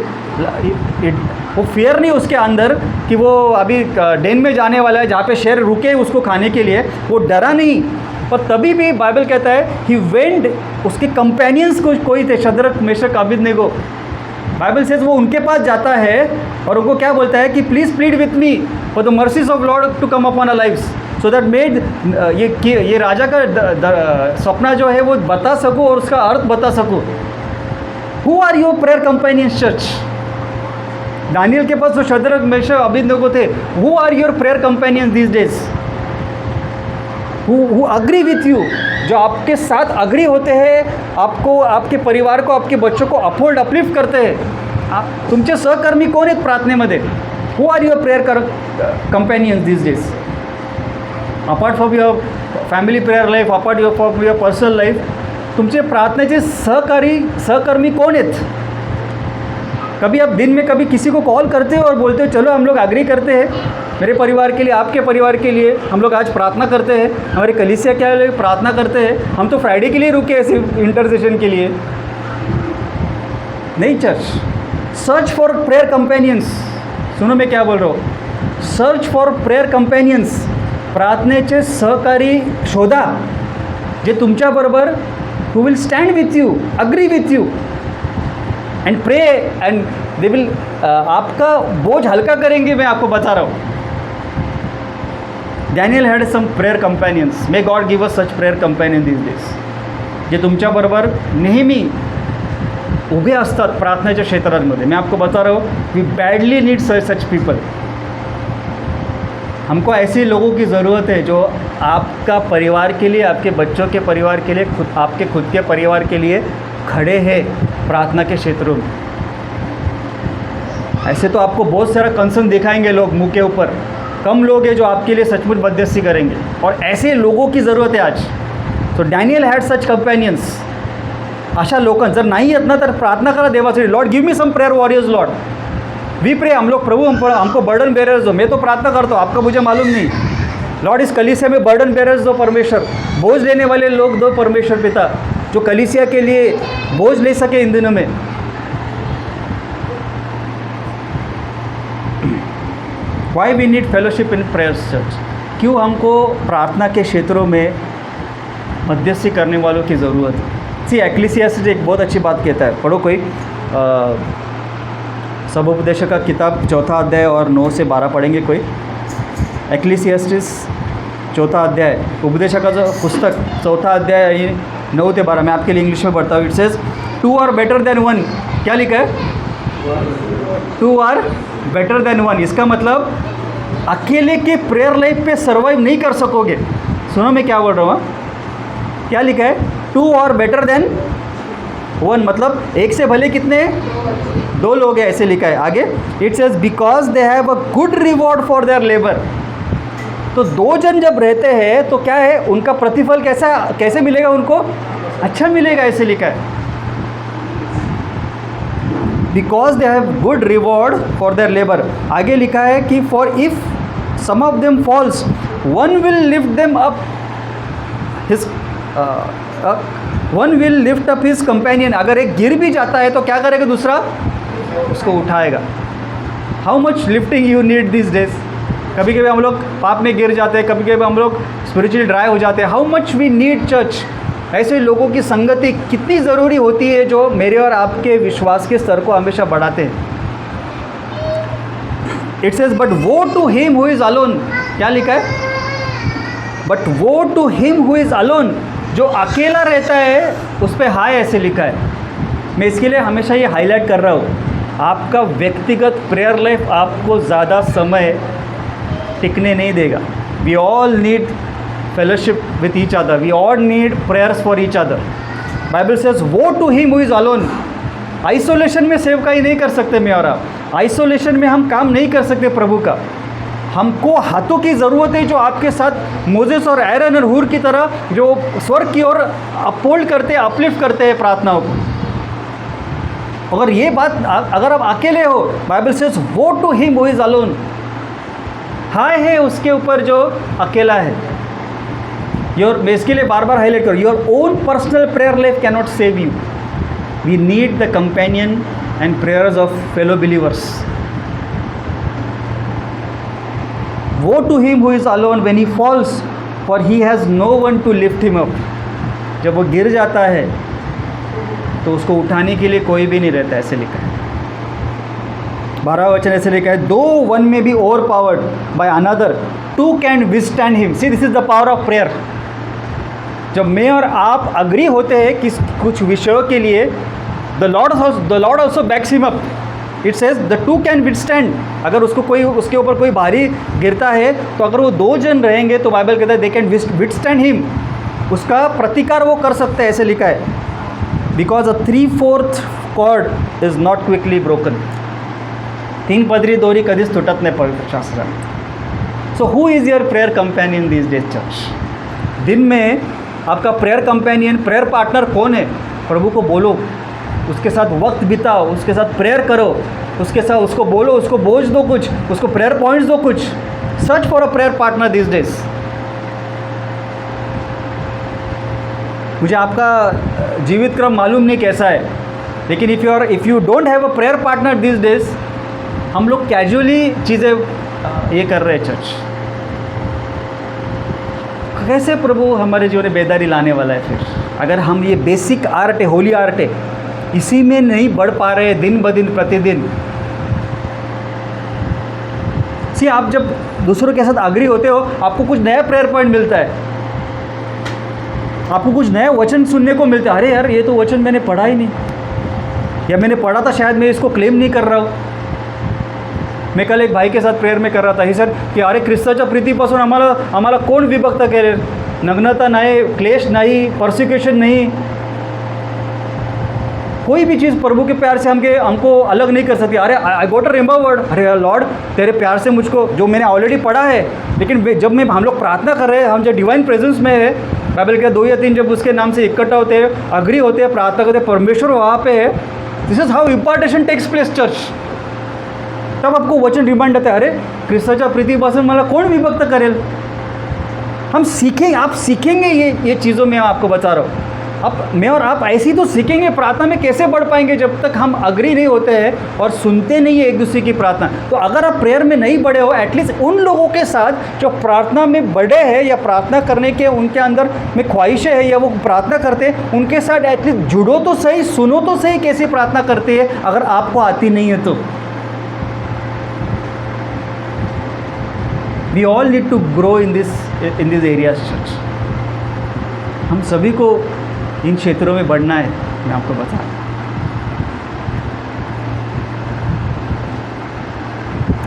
Speaker 1: वो फियर नहीं उसके अंदर कि वो अभी डेन में जाने वाला है जहाँ पे शेर रुके उसको खाने के लिए, वो डरा नहीं. पर तभी भी बाइबल कहता है ही वेंट, उसके कंपेनियंस को कोई थे, शद्रक मेशक अबेदनेगो. बाइबल से वो उनके पास जाता है और उनको क्या बोलता है कि please plead with me for the mercies of lord to come upon our lives, so that made ये राजा का सपना जो है वो बता सकूँ और उसका अर्थ बता सकूँ. Who are your prayer companions church? दानियल के पास जो शद्रक मेशक अबेदनेगो थे, who are your prayer companions these days? Who agree with you, जो आपके साथ अग्री होते हैं, आपको, आपके परिवार को, आपके बच्चों को अपहोल्ड अपलिफ्ट करते हैं. तुमचे सहकर्मी कोण आहेत प्रार्थनेमध्ये? Who are your prayer companions these days? Apart from your family prayer life, apart from your personal life, तुमचे प्रार्थनेचे सहकर्मी कोण आहेत? कभी आप दिन में कभी किसी को कॉल करते हो और बोलते हो चलो हम लोग अग्री करते हैं मेरे परिवार के लिए, आपके परिवार के लिए हम लोग आज प्रार्थना करते हैं, हमारे कलीसिया के लिए प्रार्थना करते हैं, हम तो फ्राइडे के लिए रुके हैं सिर्फ इंटरसेशन के लिए? नहीं church, search for prayer companions. सुनो मैं क्या बोल रहा हूँ, सर्च फॉर प्रेयर कंपेनियन्स. प्रार्थनेचे सहकारी शोधा जे तुमच्याबरोबर who will stand with you, agree with you, and pray and they will आपका बोझ हल्का करेंगे, मैं आपको बता रहा हूँ। Daniel had some prayer companions, may God give us such prayer companion this days, जे तुमच्याबरोबर नेहमी उभे असतात प्रार्थनेच्या क्षेत्रांमध्ये। मैं आपको बता रहा हूँ, we badly need such people. हमको ऐसे लोगों की ज़रूरत है जो आपका परिवार के लिए, आपके बच्चों के परिवार के लिए, आपके खुद के परिवार के लिए खड़े हैं प्रार्थना के क्षेत्रों में। ऐसे तो आपको बहुत सारा कंसर्न दिखाएंगे लोग मुंह के ऊपर, कम लोग हैं जो आपके लिए सचमुच मध्यस्थी करेंगे, और ऐसे लोगों की ज़रूरत है आज। तो डॅनियल हॅड सच कंपॅनियन्स। अशा लोकांना जर नाही येत ना तर प्रार्थना करा देवासाठी, lord give me some prayer warriors lord. We pray, हम लोग प्रभु हमको बर्डन बेरर्स दो। मैं तो प्रार्थना करता हूँ, आपका मुझे मालूम नहीं। लॉर्ड इस कलीसिया में बर्डन बेरर्स दो परमेश्वर, बोझ लेने वाले लोग दो परमेश्वर पिता, जो कलीसिया के लिए बोझ ले सके इन दिनों में। Why we need fellowship in prayers church, क्यों हमको प्रार्थना के क्षेत्रों में मध्यस्थी करने वालों की ज़रूरत है। सी एक्लीसियास्टिस एक बहुत अच्छी बात कहता है, पढ़ो कोई सब उपदेशक का किताब 4 अध्याय और 9 से 12 पढ़ेंगे कोई। एक्लीसियास्टिस 4 अध्याय, उपदेशकाचं पुस्तक 4 अध्याय 9 से 12, मैं आपके लिए इंग्लिश में पढ़ता हूँ। It says 2 are better than 1। क्या लिखा है? 2 आर बेटर देन 1। इसका मतलब अकेले के प्रेयर लाइफ पे सर्वाइव नहीं कर सकोगे। सुनो मैं क्या बोल रहा हूँ, क्या लिखा है? 2 आर बेटर देन 1, मतलब एक से भले कितने? 2 लोग हैं, ऐसे लिखा है। आगे it says because they have a good reward for their labour. तो 2 जन जब रहते हैं तो क्या है, उनका प्रतिफल कैसे मिलेगा उनको? अच्छा मिलेगा, ऐसे लिखा है। Because they have good reward for their labour. आगे लिखा है कि for if some of them falls one will lift them up his one will lift up his companion. अगर एक गिर भी जाता है तो क्या करेगा दूसरा? उसको उठाएगा। How much lifting you need this days. कभी कभी हम लोग पाप में गिर जाते हैं, कभी कभी हम लोग स्पिरिचुअली ड्राई हो जाते हैं। How much we need church. ऐसे लोगों की संगति कितनी ज़रूरी होती है जो मेरे और आपके विश्वास के स्तर को हमेशा बढ़ाते हैं। It says but woe to him who is alone. क्या लिखा है? But woe to him who is alone, जो अकेला रहता है उस पर हाय, ऐसे लिखा है। मैं इसके लिए हमेशा ये हाईलाइट कर रहा हूँ, आपका व्यक्तिगत प्रेयर लाइफ आपको ज़्यादा समय टिकने नहीं देगा। We all need fellowship with each other, we all need prayers for each other. Bible says woe to him who is alone. Isolation में सेवकाई नहीं कर सकते मैं और आप, आइसोलेशन में हम काम नहीं कर सकते प्रभु का। हमको हाथों की ज़रूरत है जो आपके साथ मोजेस और एरन और हूर की तरह जो स्वर्ग की ओर अपहोल्ड करते हैं, अपलिफ्ट करते हैं प्रार्थनाओं को। अगर ये बात, अगर आप अकेले हो, Bible says woe to him who is alone. हाय है उसके ऊपर जो अकेला है। मैं इसके लिए बार बार हाईलाइट करूँ, your own personal prayer life can not save you. We need the companion and prayers of fellow believers. Woe to him who is alone when he falls for he has no one to lift him up. जब वो गिर जाता है तो उसको उठाने के लिए कोई भी नहीं रहता, ऐसे लिखा है। 12वां वचन ऐसे लिखा है, though one may be overpowered by another two can withstand him. See this is the power of prayer. जब मैं और आप अग्री होते हैं कि कुछ विषयों के लिए, the lord also backs him up. It says the two can withstand. अगर उसके ऊपर कोई भारी गिरता है तो अगर वो 2 जन रहेंगे तो बाइबल कहता है दे कैन विथस्टैंड हिम। उसका प्रतिकार वो कर सकते हैं, ऐसे लिखा है। Because a 3/4 cord is not quickly broken. 3 पदरी दोरी कधीच तुटत नाही पवित्र शास्त्रात। So who is your prayer companion this days church? दिन में आपका प्रेयर कंपेनियन, प्रेयर पार्टनर कौन है? प्रभु को बोलो, उसके साथ वक्त बिताओ, उसके साथ प्रेयर करो, उसके साथ उसको बोलो, उसको बोझ दो कुछ, उसको प्रेयर पॉइंट्स दो कुछ। Search for a prayer partner this days. मुझे आपका जीवित क्रम मालूम नहीं कैसा है, लेकिन if you don't have a prayer partner this days, हम लोग कैजुअली चीज़ें ये कर रहे हैं चर्च। कैसे प्रभु हमारे जीवन में बेदारी लाने वाला है? फिर अगर हम ये बेसिक आर्ट है, होली आर्ट है, इसी में नहीं बढ़ पा रहे दिन ब दिन प्रतिदिन, सी आप जब दूसरों के साथ अग्री होते हो, आपको कुछ नया प्रेयर पॉइंट मिलता है, आपको कुछ नया वचन सुनने को मिलता है। अरे यार, ये तो वचन मैंने पढ़ा ही नहीं, या मैंने पढ़ा था, शायद मैं इसको क्लेम नहीं कर रहा हूँ। मैं कल एक भाई के साथ प्रेयर में कर रहा था, ही सर की अरे ख्रिस्ताच्या प्रीतीपासून आम्हाला कोण विभक्त करेल, नग्नता नाही, क्लेश नाही, परसिक्यूशन नहीं, कोई भी चीज़ प्रभु के प्यार से हमको अलग नहीं कर सकती। अरे I got a remember word, अरे लॉर्ड तेरे प्यार से मुझको, जो मैंने ऑलरेडी पढ़ा है, लेकिन जब हम लोग प्रार्थना कर रहे हैं, हम जब डिवाइन प्रेजेंस में है, बाइबल के 2 या 3 जब उसके नाम से इकट्ठा होते हैं, अग्री होते हैं, प्रार्थना करते हैं, परमेश्वर वहाँ पे है। This is how impartation takes place church. तब आपको वचन रिमाइंड आता है, अरे ख्रिस्ताच्या प्रीतीपासून मला कोण विभक्त करेल। हम सीखेंगे, आप सीखेंगे ये चीज़ों में आपको बता रहा हूँ। अब मैं और आप ऐसी तो सीखेंगे। प्रार्थना में कैसे बढ़ पाएंगे जब तक हम अग्री नहीं होते हैं और सुनते नहीं है एक दूसरे की प्रार्थना। तो अगर आप प्रेयर में नहीं बढ़े हो, एटलीस्ट उन लोगों के साथ जो प्रार्थना में बढ़े हैं या प्रार्थना करने के उनके अंदर में ख्वाहिशें हैं या वो प्रार्थना करते हैं, उनके साथ एटलीस्ट जुड़ो तो सही, सुनो तो सही कैसे प्रार्थना करते हैं, अगर आपको आती नहीं है तो। We all need to grow in this areas church. हम सभी को इन क्षेत्रों में बढ़ना है, मैं आपको बता।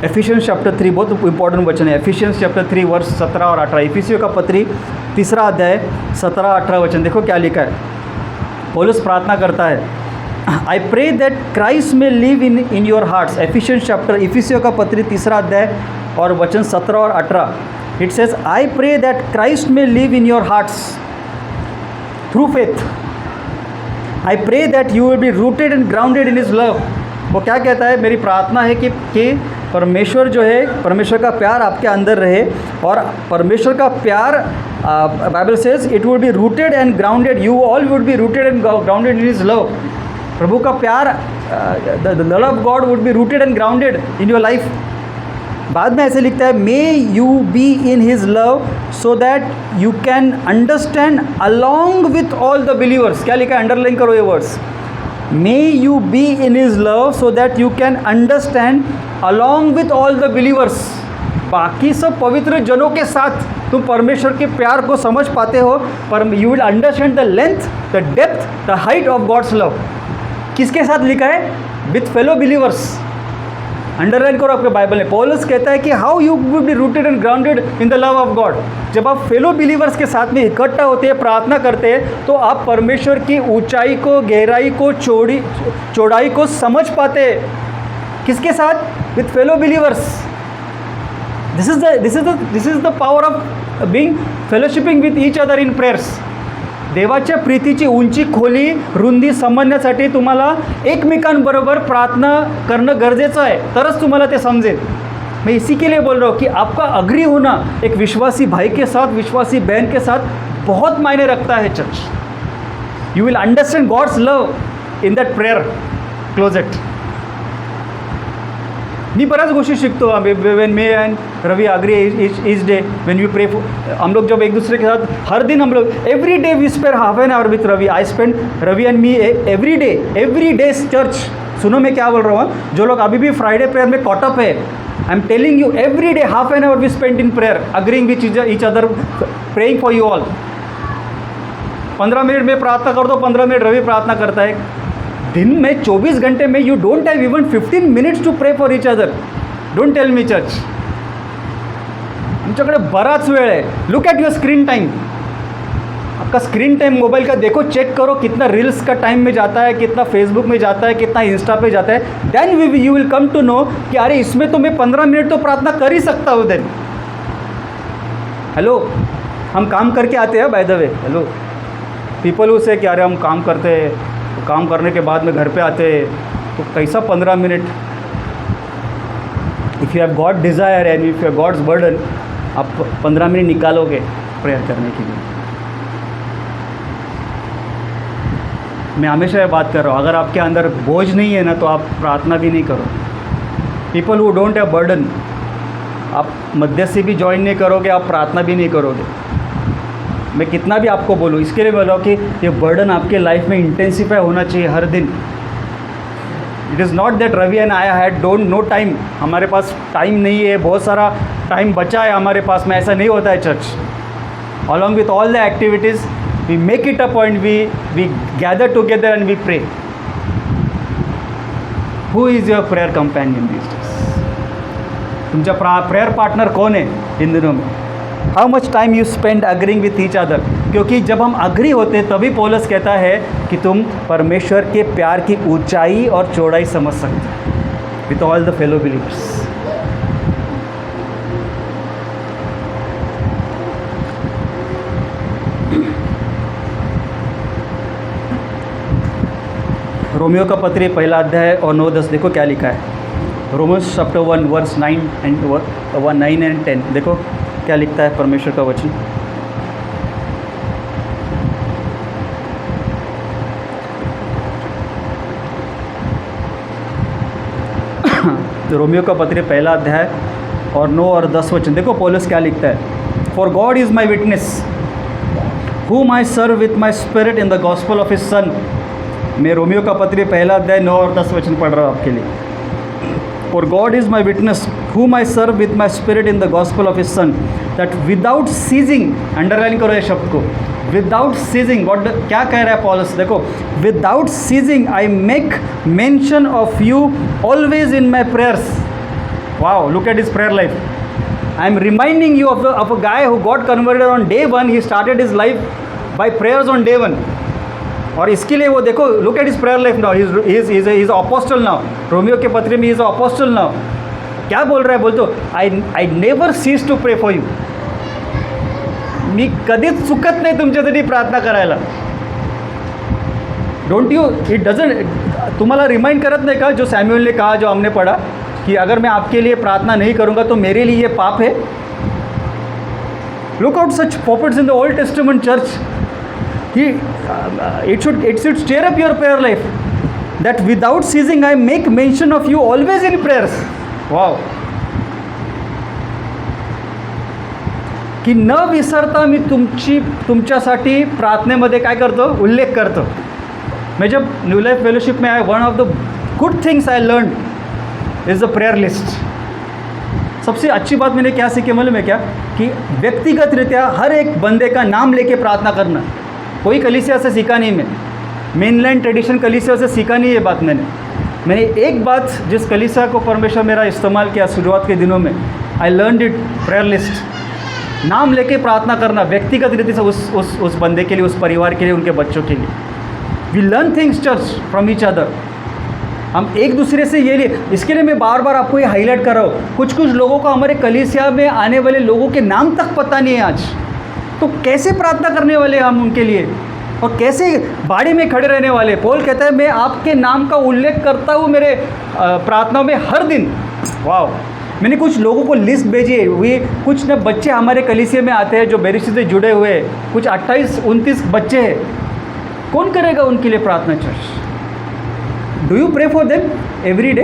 Speaker 1: एफिशियंस चैप्टर 3 बहुत इंपॉर्टेंट वचन है। एफिशियंस चैप्टर 3 वर्ष 17 और 18, इफिसियों का पत्री 3 अध्याय 17-18 वचन। देखो क्या लिखा है। पौलुस प्रार्थना करता है, I pray that Christ may live in your hearts. Ephesians chapter, इफिसियों का पत्री 3 अध्याय और वचन 17 और 18। It says I pray that Christ may live in your hearts through faith. I pray that you will be rooted and grounded in his love. वो क्या कहता है, मेरी प्रार्थना है कि परमेश्वर जो है, परमेश्वर का प्यार आपके अंदर रहे, और परमेश्वर का प्यार Bible says it would be rooted and grounded, you all would be rooted and grounded in his love. प्रभु का प्यार, the love of God would be rooted and grounded in your life. बाद में ऐसे लिखता है, may you be in his love so that you can understand along with all the believers. क्या लिखा है, अंडरलाइन करो ये words. May you be in his love so that you can understand along with all the believers. बाकी सब पवित्र जनों के साथ तुम परमेश्वर के प्यार को समझ पाते हो, पर you will understand the length, the depth, the height of God's love. किसके साथ लिखा है, विथ फेलो बिलीवर्स। अंडरलाइन करो आपके बाइबल में। पौलुस कहता है कि how you would be rooted and grounded in the love of God. जब आप फेलो बिलीवर्स के साथ में इकट्ठा होते हैं, प्रार्थना करते हैं, तो आप परमेश्वर की ऊंचाई को, गहराई को, चौड़ाई को समझ पाते हैं। किसके साथ, with fellow believers. This is the power of being fellowshipping with each other in prayers. देवाच्या प्रीतीची उंची, खोली, रुंदी समजण्यासाठी तुम्हाला एकमेकांबरोबर प्रार्थना करणं गरजेचं आहे, तरच तुम्हाला ते समजेल। मैं इसी के लिए बोल रहा हूँ कि आपका अग्री होना एक विश्वासी भाई के साथ, विश्वासी बहन के साथ बहुत मायने रखता है church. You will understand God's love in that prayer closet. मी बऱ्याच गोष्टी शिकतो। When me and Ravi agree each day when you pray, हम लोग जब एक दूसरे के साथ हर दिन हम लोग every day we spend half an hour with Ravi. I spend Ravi and me every day church. सुनो मैं क्या बोल रहा हूँ, जो लोग अभी भी फ्राइडे प्रेयर में कॉट अप है, I am telling you every day half an hour we spend in prayer, agreeing with each other, praying for you all. 15 minute में प्रार्थना कर दो, 15 मिनट रवि प्रार्थना करता है। दिन में 24 घंटे में you don't have even 15 minutes to pray for each other. Don't tell me church. आमच्याकडे बराच वेळ है। Look at your screen time. आपका स्क्रीन टाइम मोबाइल का देखो, चेक करो कितना रील्स का टाइम में जाता है, कितना फेसबुक में जाता है, कितना इंस्टा पे जाता है। Then you will come to know कि अरे इसमें तो मैं 15 मिनट तो प्रार्थना कर ही सकता हूँ। देन हेलो, हम काम करके आते हैं by the way. Hello people who से कि अरे हम काम करते हैं, तो काम करने के बाद में घर पे आते हैं, तो कैसा 15 minute. If you have God desire and if you have God's burden, आप 15 मिनट निकालोगे प्रेयर करने के लिए। मैं हमेशा ये बात कर रहा हूँ, अगर आपके अंदर बोझ नहीं है ना, तो आप प्रार्थना भी नहीं करो। People who don't have burden, आप मध्यस्थी भी ज्वाइन नहीं करोगे, आप प्रार्थना भी नहीं करोगे। मैं कितना भी आपको बोलूँ, इसके लिए बोल रहा हूँ कि ये बर्डन आपके लाइफ में इंटेंसिफाई होना चाहिए हर दिन। It is not that Ravi and I had don't know time, हमारे पास टाइम नहीं है, बहुत सारा टाइम बचा है हमारे पास में, ऐसा नहीं होता है church. Along with all the activities we make it a point, we gather together and we pray. Who is your prayer companion this days? तुमचा प्रेयर पार्टनर कौन है इन दिनों में? How much time you spend agreeing with each other? क्योंकि जब हम agree होते हैं तभी पौलुस कहता है कि तुम परमेश्वर के प्यार की ऊंचाई और चौड़ाई समझ सकते हो with all the fellow believers. Romeo का पत्री पहला अध्याय और 9-10 देखो क्या लिखा है. रोमन्स चैप्टर 1 वर्स 9 एंड 10 देखो क्या लिखता है परमेश्वर का वचन. तो रोमियो का पत्र पहला अध्याय और 9 और 10 वचन देखो पौलुस क्या लिखता है. For God is my witness whom I serve with my spirit in the gospel of his son. मैं रोमियो का पत्री पहला अध्याय 9 और 10 वचन पढ़ रहा हूँ आपके लिए. For God is my witness, whom I serve with my spirit in the gospel of his son, that without ceasing, underline करो ये शब्द को, without ceasing, क्या कह रहा है पॉलुस? देखो, without ceasing I make mention of you always in my prayers. Wow, look at his prayer life. I am reminding you of a guy who got converted on day 1. He started his life by prayers on day 1. और इसके लिए वो देखो, look at his prayer life now, is apostle now. Romeo के पत्र में is apostle now. क्या बोल रहा है? बोल तो I never cease to pray for you. मी कधीच चुकत नाही तुमच्यासाठी प्रार्थना करायला. डोंट यू, इट डजंट, तुम्हाला रिमाइंड करत नाही का जो सैमुअल ने कहा, जो हमने पढ़ा कि अगर मैं आपके लिए प्रार्थना नहीं करूँगा तो मेरे लिए ये पाप है. Look out such profits in the old testament church. It should stir up your prayer life, that without ceasing I make mention of you always in prayers. Wow. की न विसरता मी तुमच्यासाठी प्रार्थनेमध्ये काय करतो? उल्लेख करतो. मैं जब न्यू लाइफ फेलोशिप में आया, one of the good things I learn is the prayer list. सबसे अच्छी बात मैंने क्या सीखी मालूम है क्या? कि व्यक्तिगत रीत्या हर एक बंदे का नाम लेके प्रार्थना करना. कोई कलीसिया से सीखा नहीं, मैं मेनलैंड ट्रेडिशन कलीसिया से सीखा नहीं ये बात. मैंने एक बात जिस कलीसिया को परमेश्वर मेरा इस्तेमाल किया शुरुआत के दिनों में, I learned it, prayer list. नाम लेके प्रार्थना करना व्यक्तिगत रीति से उस बंदे के लिए, उस परिवार के लिए, उनके बच्चों के लिए. We learn things church from each other. हम एक दूसरे से ये लिए, इसके लिए मैं बार बार आपको ये हाईलाइट कर रहा हूँ. कुछ लोगों को हमारे कलीसिया में आने वाले लोगों के नाम तक पता नहीं है आज. तो कैसे प्रार्थना करने वाले हम उनके लिए, और कैसे बाड़ी में खड़े रहने वाले? पौल कहता है मैं आपके नाम का उल्लेख करता हूँ मेरे प्रार्थनाओं में हर दिन. वाह. मैंने कुछ लोगों को लिस्ट भेजी है. वे कुछ न बच्चे हमारे कलीसिया में आते हैं जो बेरिशी से जुड़े हुए हैं, कुछ 28-29 बच्चे हैं. कौन करेगा उनके लिए प्रार्थना church? Do you pray for them every day?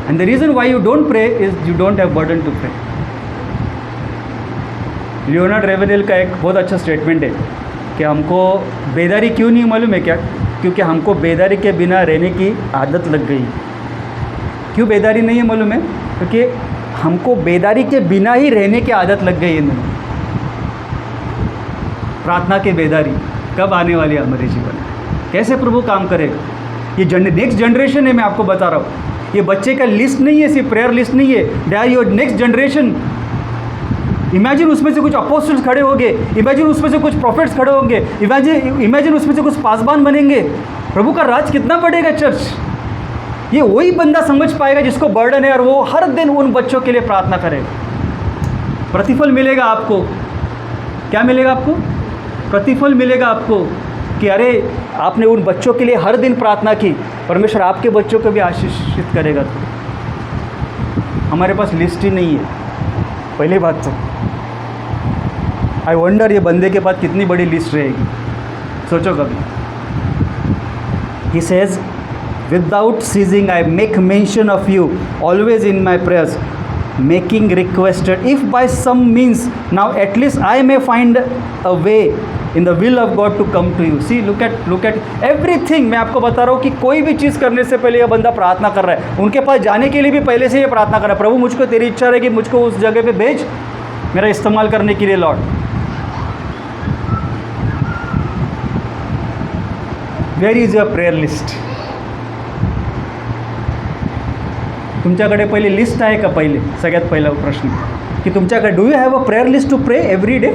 Speaker 1: And the reason why you don't pray is you don't have burden to pray. Leonard Ravenhill का एक बहुत अच्छा स्टेटमेंट है कि हमको बेदारी क्यों नहीं मालूम है क्या? क्योंकि हमको बेदारी के बिना रहने की आदत लग गई. क्यों बेदारी नहीं है मालूम है? क्योंकि हमको बेदारी के बिना ही रहने की आदत लग गई है. प्रार्थना की बेदारी कब आने वाली है हमारे जीवन में? कैसे प्रभु काम करेगा? ये नेक्स्ट जनरेशन है, मैं आपको बता रहा हूँ. ये बच्चे का लिस्ट नहीं है, सिर्फ प्रेयर लिस्ट नहीं है. They are your next generation. Imagine उसमें से कुछ अपोस्टल्स खड़े होंगे, इमेजिन उसमें से कुछ प्रॉफिट्स खड़े होंगे, इमेजिन उसमें से कुछ पासबान बनेंगे. प्रभु का राज कितना बढ़ेगा चर्च. ये वही बंदा समझ पाएगा जिसको बर्डन है, और वो हर दिन उन बच्चों के लिए प्रार्थना करेगा. प्रतिफल मिलेगा आपको. क्या मिलेगा आपको? प्रतिफल मिलेगा आपको कि अरे आपने उन बच्चों के लिए हर दिन प्रार्थना की, परमेश्वर आपके बच्चों को भी आशीषित करेगा. हमारे पास लिस्ट ही नहीं है. पहली बात तो आई वंडर ये बंदे के पास कितनी बड़ी लिस्ट रहेगी. सोचो कभी. He says without ceasing I make mention of you always in my prayers, making requested if by some means now at least I may find a way in the will of God to come to you. See look at everything. मैं आपको बता रहा हूँ कि कोई भी चीज़ करने से पहले यह बंदा प्रार्थना कर रहा है. उनके पास जाने के लिए भी पहले से ये प्रार्थना कर रहा है, प्रभु मुझको तेरी इच्छा रहेगी, मुझको उस जगह पे भेज, मेरा इस्तेमाल करने के लिए lord. Where is your prayer list? तुमच्याकडे पहिले लिस्ट आहे का? पहिले सगळ्यात पहिला प्रश्न की तुमच्याकडे do you have a prayer list to pray every day?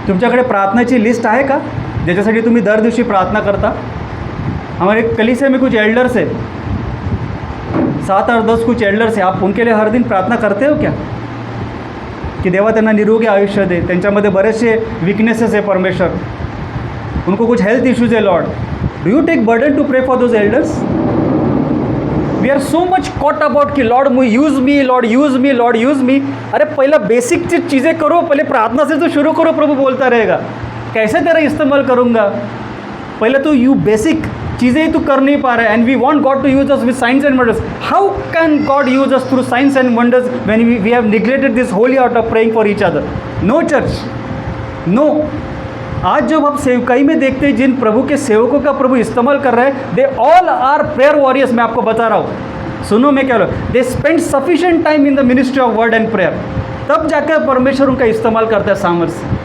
Speaker 1: तुमच्याकडे प्रार्थनाची लिस्ट आहे का ज्याच्यासाठी तुम्ही दर दिवशी प्रार्थना करता? हमारे कलीसिया में कुछ एल्डर्स है, 7 और 10 कुछ एल्डर्स है. आप उनके लिए हर दिन प्रार्थना करते हो क्या की देवा त्यांना निरोगी आयुष्य दे? त्यांच्यामध्ये बरेचसे वीकनेसेस आहे परमेश्वर, उनको कुछ हेल्थ इश्यूज है lord. Do you take burden to pray for those elders? We are so much caught about कि lord use me, lord use me, lord use me. अरे पहला बेसिक चीज़ें करो, पहले प्रार्थना से तो शुरू करो. प्रभु बोलता रहेगा कैसे तेरा इस्तेमाल करूँगा? पहले तो यू बेसिक चीज़ें ही तू कर नहीं पा रहा है. And we want God to use us with signs and wonders. How can God use us through signs and wonders when we have neglected this holy art of praying for each other? No church, no. आज जब आप सेवकाई में देखते हैं जिन प्रभु के सेवकों का प्रभु इस्तेमाल कर रहा है, they all are prayer warriors. मैं आपको बता रहा हूँ, सुनो मैं क्या बोल रहा हूँ. They spend sufficient time in the ministry of word and prayer. तब जाकर परमेश्वर उनका इस्तेमाल करता है सामर्थ्य.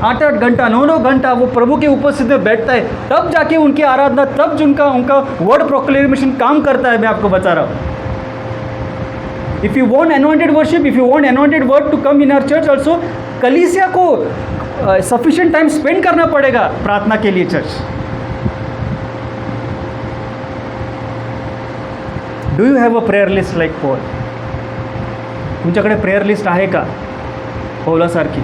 Speaker 1: 8-8 घंटा 9-9 घंटा वो प्रभु के उपस्थिति में बैठता है, तब जाके उनकी आराधना, तब उनका वर्ड प्रोक्लेमेशन काम करता है. मैं आपको बता रहा हूँ. If you want anointed worship, if you want anointed word to come in our church also, कलीसिया को सफिशिएंट टाइम स्पेंड करना पड़ेगा प्रार्थना के लिए. Church, do you have a prayer list like Paul? तुमच्याकडे प्रेयर लिस्ट आहे का पौलासारखी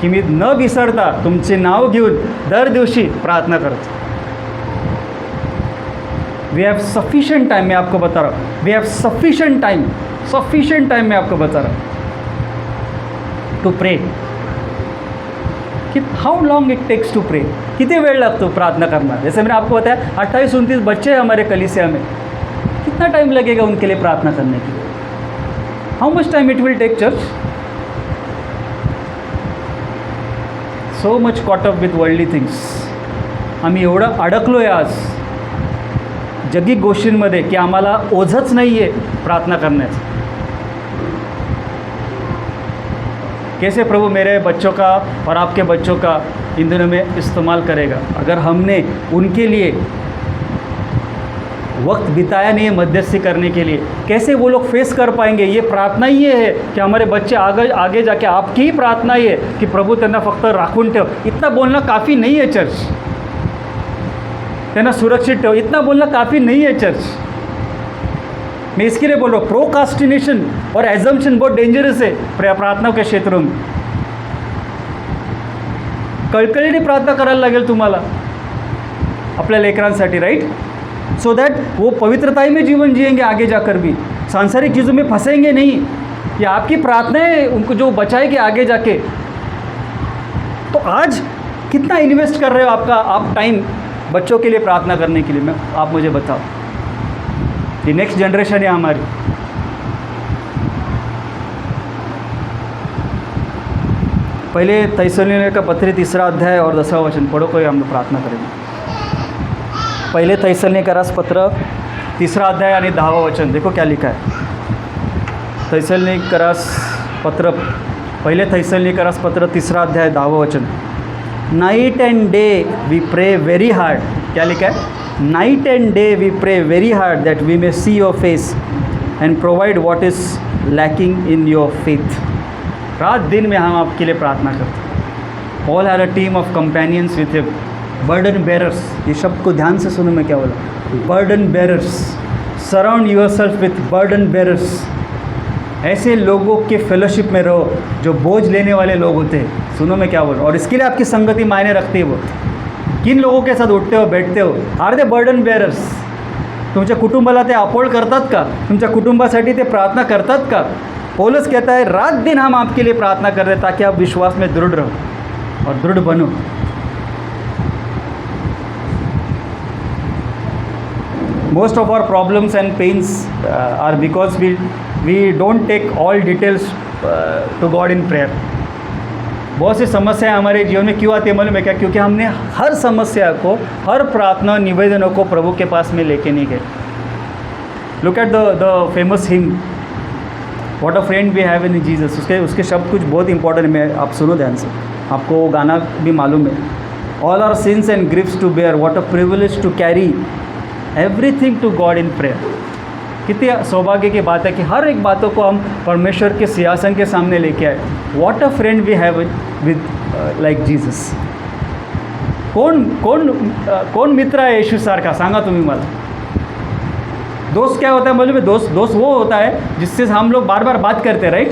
Speaker 1: की मी न विसरता तुमचे नाव घेऊन दर दिवशी प्रार्थना करतो? We have sufficient time. मैं आपको बता रहा हूँ, वी हैव सफिशिएंट टाइम मैं आपको बता रहा हूँ टू प्रे. कि how long it takes to pray? कितने वेळ लागतो प्रार्थना करना? जैसे मैंने आपको बताया 28-29 बच्चे हैं हमारे कलीसिया में. कितना टाइम लगेगा उनके लिए प्रार्थना करने के लिए? How much time it will take church? So much caught up with worldly things. आम्ही एवढं अडकलो आहे आज जगी गोष्टींमध्ये की आम्हाला ओझच नाही आहे प्रार्थना करण्याचं. कैसे प्रभु मेरे बच्चों का और आपके बच्चों का इन दिनों में इस्तेमाल करेगा अगर हमने उनके लिए वक्त बिताया नहीं है मध्यस्थी करने के लिए? कैसे वो लोग फेस कर पाएंगे? ये प्रार्थना ही ये है कि हमारे बच्चे आगे जाके, आपकी ही प्रार्थना ही है की प्रभू त्यांना फक्त राखून ठेव. इतना बोलना काफ़ी नहीं है चर्च. त्यांना सुरक्षित ठेव, इतना बोलना काफ़ी नहीं है चर्च. मैं इसके लिए बोल रहा हूँ, प्रोकास्टिनेशन और एजम्पशन बहुत डेंजरस है प्रार्थना के क्षेत्रों में. कळकळीने प्रार्थना करायला लागेल तुम्हाला आपल्या लेकरांसाठी, राइट? सो दैट वो पवित्रताई में जीवन जिएंगे आगे जाकर भी, सांसारिक चीज़ों में फंसेंगे नहीं. ये आपकी प्रार्थनाएं उनको जो बचाएगी आगे जाके. तो आज कितना इन्वेस्ट कर रहे हो आप टाइम बच्चों के लिए प्रार्थना करने के लिए? आप मुझे बताओ. ये नेक्स्ट जनरेशन है हमारी. पहले तैसलोनियों का पत्र 3 अध्याय और 10वां वचन पढ़ो, कोई हम लोग प्रार्थना करेंगे. पहले तैसलोनिकरास पत्र 3 अध्याय आणि 10वां वचन देखो क्या लिखा है. तैसलोनिकरास पत्र, पहले तैसलोनिकरास पत्र 3 अध्याय 10वां वचन. Night and day we pray very hard. क्या लिखा है? Night and day we pray very hard that we may see your face and provide what is lacking in your faith. रात दिन में हम आपके लिए प्रार्थना करते हैं. All had a team of companions with him, burden bearers. ये शब्द को ध्यान से सुनो मैं क्या बोला. Burden bearers. Surround yourself with burden bearers. ऐसे लोगों के फेलोशिप में रहो जो बोझ लेने वाले लोग होते हैं. सुनो मैं क्या बोल रहा हूँ. और इसके लिए आपकी संगति मायने रखती है. वो किन लोगों के साथ उठते हो बैठते हो? Are they burden bearers? तुमच्या कुटुंबाला ते अपोल्ड करतात का? तुमच्या कुटुंबासाठी ते प्रार्थना करतात का? पौलुस कहता है रात दिन हम आपके लिए प्रार्थना कर रहे हैं ताकि आप विश्वास में दृढ़ रहो और दृढ़ बनो. Most of our problems and pains are because we don't take all details to God in prayer. बहुत सी समस्याएं हमारे जीवन में क्यों आती है मालूम है क्या? क्योंकि हमने हर समस्या को, हर प्रार्थना निवेदनों को प्रभु के पास में लेके नहीं गए। Look at the famous hymn, what a friend we have in Jesus. उसके शब्द कुछ बहुत इंपॉर्टेंट है, मैं आप सुनो ध्यान से, आपको वो गाना भी मालूम है। All our sins and griefs to bear, what a privilege to carry everything to God in prayer. कितनी सौभाग्य की बात है कि हर एक बातों को हम परमेश्वर के सिंहासन के सामने लेके आए। What a friend we have with like Jesus. कोण मित्र आहे येशू सारखा? सांगा तुम्ही मला। दोस्त क्या होता है मालूम है? दोस्त वो होता है जिससे हम लोग बार बार बात करते हैं, राइट?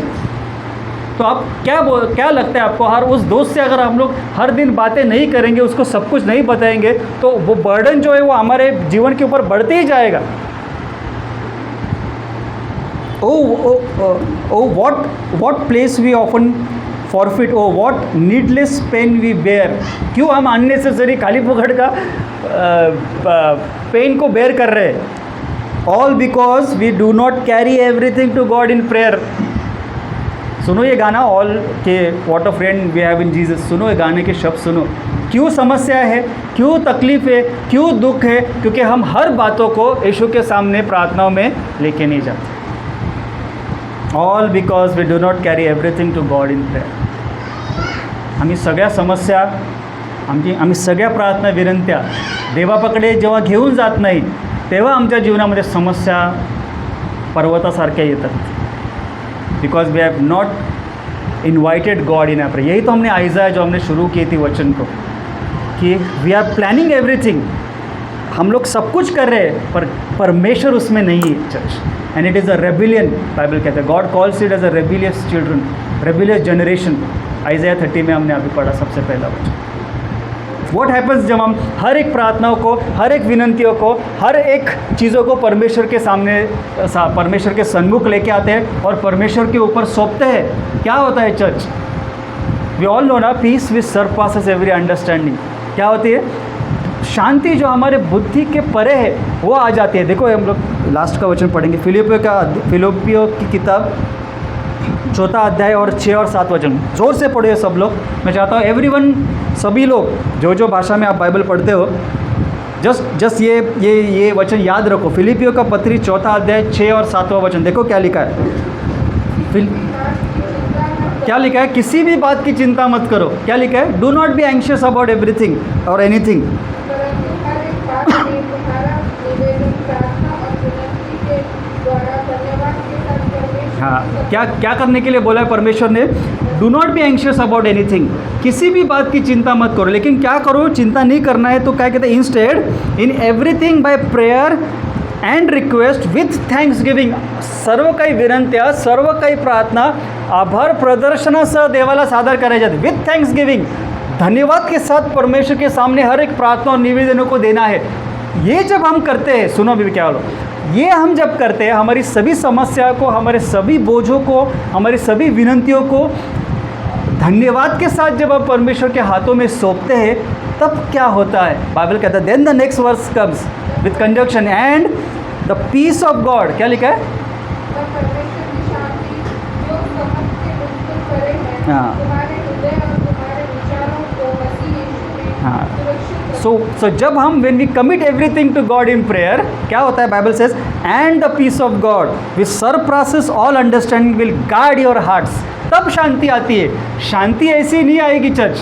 Speaker 1: तो आप क्या लगता है आपको, हर उस दोस्त से अगर हम लोग हर दिन बातें नहीं करेंगे, उसको सब कुछ नहीं बताएंगे, तो वो बर्डन जो है वो हमारे जीवन के ऊपर बढ़ते ही जाएगा। what place we often forfeit, what needless pain we bear। क्यों हम अननेसेसरी खाली फुकट का पेन को बेयर कर रहे हैं? All because we do not carry everything to God in prayer. सुनो ये गाना, ऑल के what a friend we have in Jesus. सुनो ये गाने के शब्द सुनो। क्यों समस्या है, क्यों तकलीफ है, क्यों दुख है? क्योंकि हम हर बातों को यीशु के सामने प्रार्थनाओं में लेके नहीं जाते। All because we do not carry everything to God in prayer. आम्ही सगळ्या समस्या, आम्ही सगळ्या प्रार्थना विनंत्या देवापकडे जेव्हा घेऊन जात नाही, तेव्हा आमच्या जीवनामध्ये समस्या पर्वतासारख्या येतात। Because we have not invited God in our prayer. यही तो हमने आइज़ाया जो हमने शुरू की थी वचन को, कि वी आर प्लानिंग एवरीथिंग, हम लोग सब कुछ कर रहे हैं पर परमेश्वर उसमें नहीं है church. And it is a rebellion, Bible कहता है, God calls it as a rebellious children, rebellious generation. Isaiah 30 में हमने अभी पढ़ा सबसे पहला वचन। व्हाट हैपन्स जब हम हर एक प्रार्थनाओं को, हर एक विनंतियों को, हर एक चीज़ों को परमेश्वर के सामने, परमेश्वर के सन्मुख लेके आते हैं और परमेश्वर के ऊपर सौंपते हैं, क्या होता है चर्च? वी ऑल नो ना, peace which surpasses every understanding. क्या होती है? शांति जो हमारे बुद्धि के परे है वो आ जाती है। देखो हम लोग लास्ट का वचन पढ़ेंगे, फिलिपियों की किताब 4 अध्याय और 6 और 7 वचन। ज़ोर से पढ़िए सब लोग। मैं चाहता हूँ एवरीवन, सभी लोग जो भाषा में आप बाइबल पढ़ते हो, जस्ट ये वचन याद रखो। फिलिपियों का पत्री 4 अध्याय 6 और 7वां वचन। देखो क्या लिखा है। क्या लिखा है? किसी भी बात की चिंता मत करो। क्या लिखा है? Do not be anxious about everything और एनीथिंग। हाँ, क्या करने के लिए बोला है परमेश्वर ने? Do not be anxious about anything. किसी भी बात की चिंता मत करो। लेकिन क्या करो? चिंता नहीं करना है तो क्या कहते हैं? Instead in everything by prayer and request with thanksgiving. सर्व काही विनंत्या, सर्व काही प्रार्थना आभार प्रदर्शनासह देवाला सादर करायच्या आहेत। विथ थँक्सगिव्हिंग, धन्यवाद के साथ परमेश्वर के सामने हर एक प्रार्थना और निवेदनों को देना है। ये जब हम करते हैं, सुनो भी क्या बोलो, ये हम जब करते हैं, हमारी सभी समस्या को, हमारे सभी बोझों को, हमारी सभी विनंतियों को धन्यवाद के साथ जब आप परमेश्वर के हाथों में सौंपते हैं, तब क्या होता है? बाइबल कहता है then the next verse comes with conjunction and the peace of God. क्या लिखा है? हाँ, सो जब हम when we commit everything to God in prayer, क्या होता है? Bible says and the peace of God which surpasses all understanding will guard your hearts. तब शांति आती है। शांति ऐसी नहीं आएगी चर्च।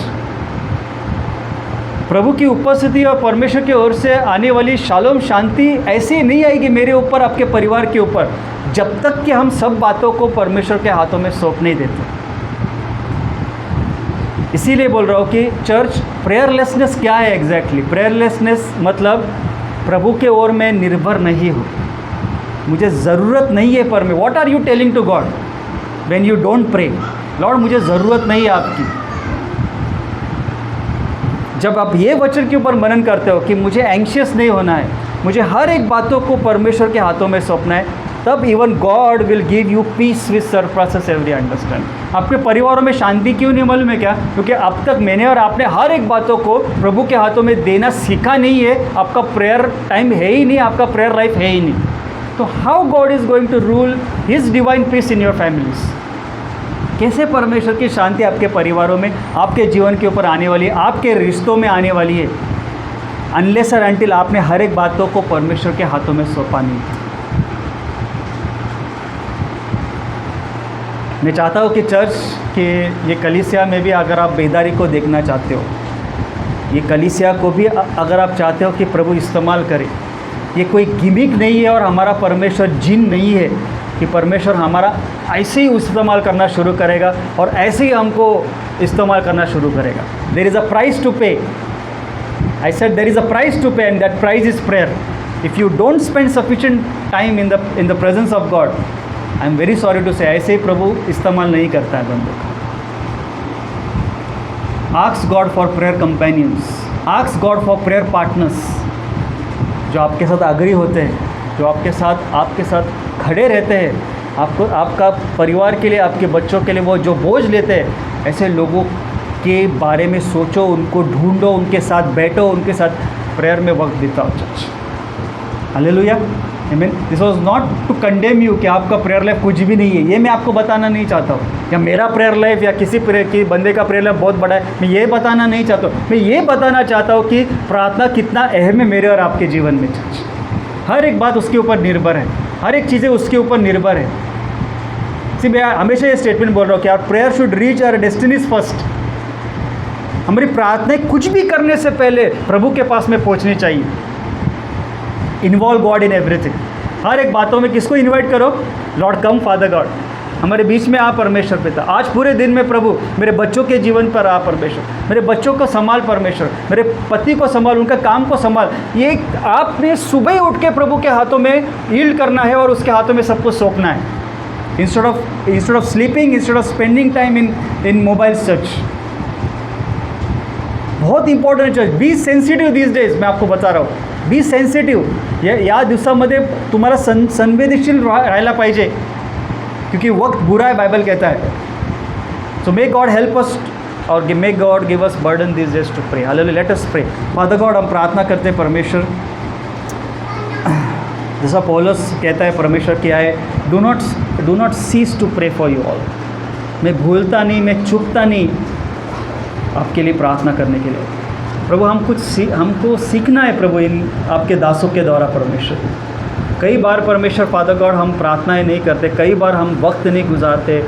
Speaker 1: प्रभु की उपस्थिति और परमेश्वर की ओर से आने वाली शालोम शांति ऐसी नहीं आएगी मेरे ऊपर, आपके परिवार के ऊपर, जब तक कि हम सब बातों को परमेश्वर के हाथों में सौंप नहीं देते। इसीलिए बोल रहा हूँ कि चर्च, प्रेयरलेसनेस क्या है एग्जैक्टली? प्रेयरलेसनेस मतलब प्रभु के ओर मैं निर्भर नहीं हूँ, मुझे ज़रूरत नहीं है पर मैं। What are you telling to God when you don't pray? Lord मुझे ज़रूरत नहीं है आपकी। जब आप ये वचन के ऊपर मनन करते हो कि मुझे एंशियस नहीं होना है, मुझे हर एक बातों को परमेश्वर के हाथों में सौंपना है, तब even God will give you peace with surpasses every understanding. आपके परिवारों में शांति क्यों नहीं मालूम है क्या? क्योंकि अब तक मैंने और आपने हर एक बातों को प्रभु के हाथों में देना सीखा नहीं है। आपका प्रेयर टाइम है ही नहीं, आपका प्रेयर लाइफ है ही नहीं। तो how God is going to rule his divine peace in your families? कैसे परमेश्वर की शांति आपके परिवारों में, आपके जीवन के ऊपर आने वाली है, आपके रिश्तों में आने वाली है, अनलेस और अनटिल आपने हर एक बातों को परमेश्वर के हाथों में सौंपा नहीं। मैं चाहता हूँ कि चर्च के ये कलीसिया में भी अगर आप बेदारी को देखना चाहते हो, ये कलीसिया को भी अगर आप चाहते हो कि प्रभु इस्तेमाल करे, ये कोई गिमिक नहीं है और हमारा परमेश्वर जिन नहीं है कि परमेश्वर हमारा ऐसे ही इस्तेमाल करना शुरू करेगा और ऐसे ही हमको इस्तेमाल करना शुरू करेगा। There is a price to pay. I said there is a price to pay and that price is prayer. If you don't spend sufficient time in the presence of God, I am very sorry to say, ऐसे ही प्रभु इस्तेमाल नहीं करता है बंदों का। Ask God for prayer companions, ask God for prayer partners, जो आपके साथ अग्री होते हैं, जो आपके साथ खड़े रहते हैं, आपको आपका परिवार के लिए, आपके बच्चों के लिए वो जो बोझ लेते हैं, ऐसे लोगों के बारे में सोचो, उनको ढूंढो, उनके साथ बैठो, उनके साथ प्रेयर में वक्त बिताओ। Church, hallelujah, amen. This was not to condemn you कि आपका प्रेयर लाइफ कुछ भी नहीं है, ये मैं आपको बताना नहीं चाहता हूँ, या मेरा प्रेयर लाइफ या किसी बंदे का प्रेयर लाइफ बहुत बड़ा है, मैं ये बताना नहीं चाहता हूँ। मैं ये बताना चाहता हूँ कि प्रार्थना कितना अहम है मेरे और आपके जीवन में। चर्च, हर एक बात उसके ऊपर निर्भर है, हर एक चीज़ें उसके ऊपर निर्भर है। सी, मैं हमेशा ये स्टेटमेंट बोल रहा हूँ कि our prayer should reach our destinies first. हमारी प्रार्थनाएं कुछ भी करने से पहले प्रभु के पास में पहुँचनी चाहिए। इन्वॉल्व गॉड इन एवरीथिंग, हर एक बातों में किसको इन्वाइट करो? लॉर्ड कम फादर गॉड, हमारे बीच में आ परमेश्वर पिता। आज पूरे दिन में प्रभु मेरे बच्चों के जीवन पर आ परमेश्वर, मेरे बच्चों को संभाल परमेश्वर, मेरे पति को संभाल, उनका काम को संभाल। ये आपने सुबह ही उठ के प्रभु के हाथों में यील्ड करना है और उसके हाथों में सब कुछ सौंपना है। Instead of sleeping, instead of spending time in mobile search. बहुत important church, be sensitive this days, मैं आपको बता रहा हूँ, बी सेन्सिटिव्ह। या दिवसामध्ये तुम्हाला संवेदनशील राहायला पाहिजे, क्योंकि वक्त बुरा है, बाइबल कहता है। सो मे गॉड हेल्प अस और may God give us burden this days to pray. Hallelujah, let us pray. Father God, हम प्रार्थना करते हैं परमेश्वर, जैसा पौलुस कहता है परमेश्वर क्या है, do not cease to pray for you all. मैं भूलता नहीं, मैं चूकता नहीं आपके लिए प्रार्थना करने के लिए। प्रभु हमको सीखना है प्रभु इन आपके दासों के द्वारा परमेश्वर। कई बार परमेश्वर फादर गॉड हम प्रार्थनाएं नहीं करते, कई बार हम वक्त नहीं गुजारते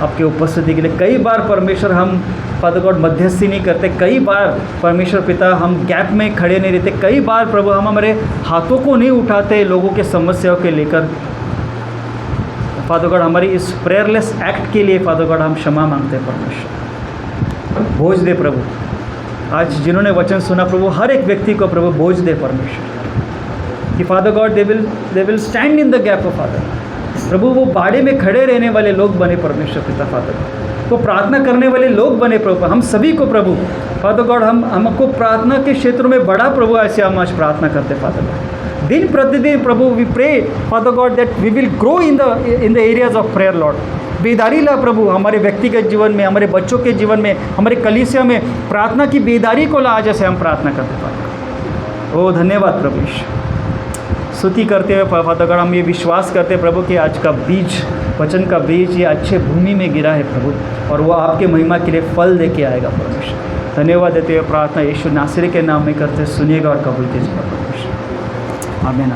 Speaker 1: आपके उपस्थिति के लिए, कई बार परमेश्वर हम फादर गॉड मध्यस्थी नहीं करते, कई बार परमेश्वर पिता हम गैप में खड़े नहीं रहते, कई बार प्रभु हम हमारे हाथों को नहीं उठाते लोगों के समस्याओं के लेकर। फादर गॉड, हमारी इस प्रेयरलेस एक्ट के लिए फादर गॉड हम क्षमा मांगते हैं परमेश्वर। बोझ दे प्रभु, आज जिन्होंने वचन सुना प्रभु, हर एक व्यक्ति को प्रभु बोझ दे परमेश्वर कि Father God they will stand in the gap of Father. प्रभु वो बाड़े में खड़े रहने वाले लोग बने परमेश्वर पिता फादर गॉड, वो प्रार्थना करने वाले लोग बने प्रभु। हम सभी को प्रभु फादर गॉड हमको प्रार्थना के क्षेत्रों में बड़ा प्रभु ऐसे हम आज प्रार्थना करते फादर गॉड। दिन प्रतिदिन प्रभु we pray father God that we will grow in the areas of prayer Lord. बेदारी ला प्रभु हमारे व्यक्तिगत जीवन में, हमारे बच्चों के जीवन में, हमारे कलीसिया में प्रार्थना की बेदारी को ला, जैसे हम प्रार्थना करते फादर। ओ धन्यवाद प्रभु, स्तुति करते हुए फादर गॉड हम ये विश्वास करते हैं प्रभु कि आज का बीज, वचन का बीज ये अच्छे भूमि में गिरा है प्रभु, और वो आपके महिमा के लिए फल दे के आएगा परमेश्वर। धन्यवाद देते हुए प्रार्थना यीशु नासरी के नाम में करते, सुनिएगा और कबूल कीजिएगा परमेश्वर। आमीन।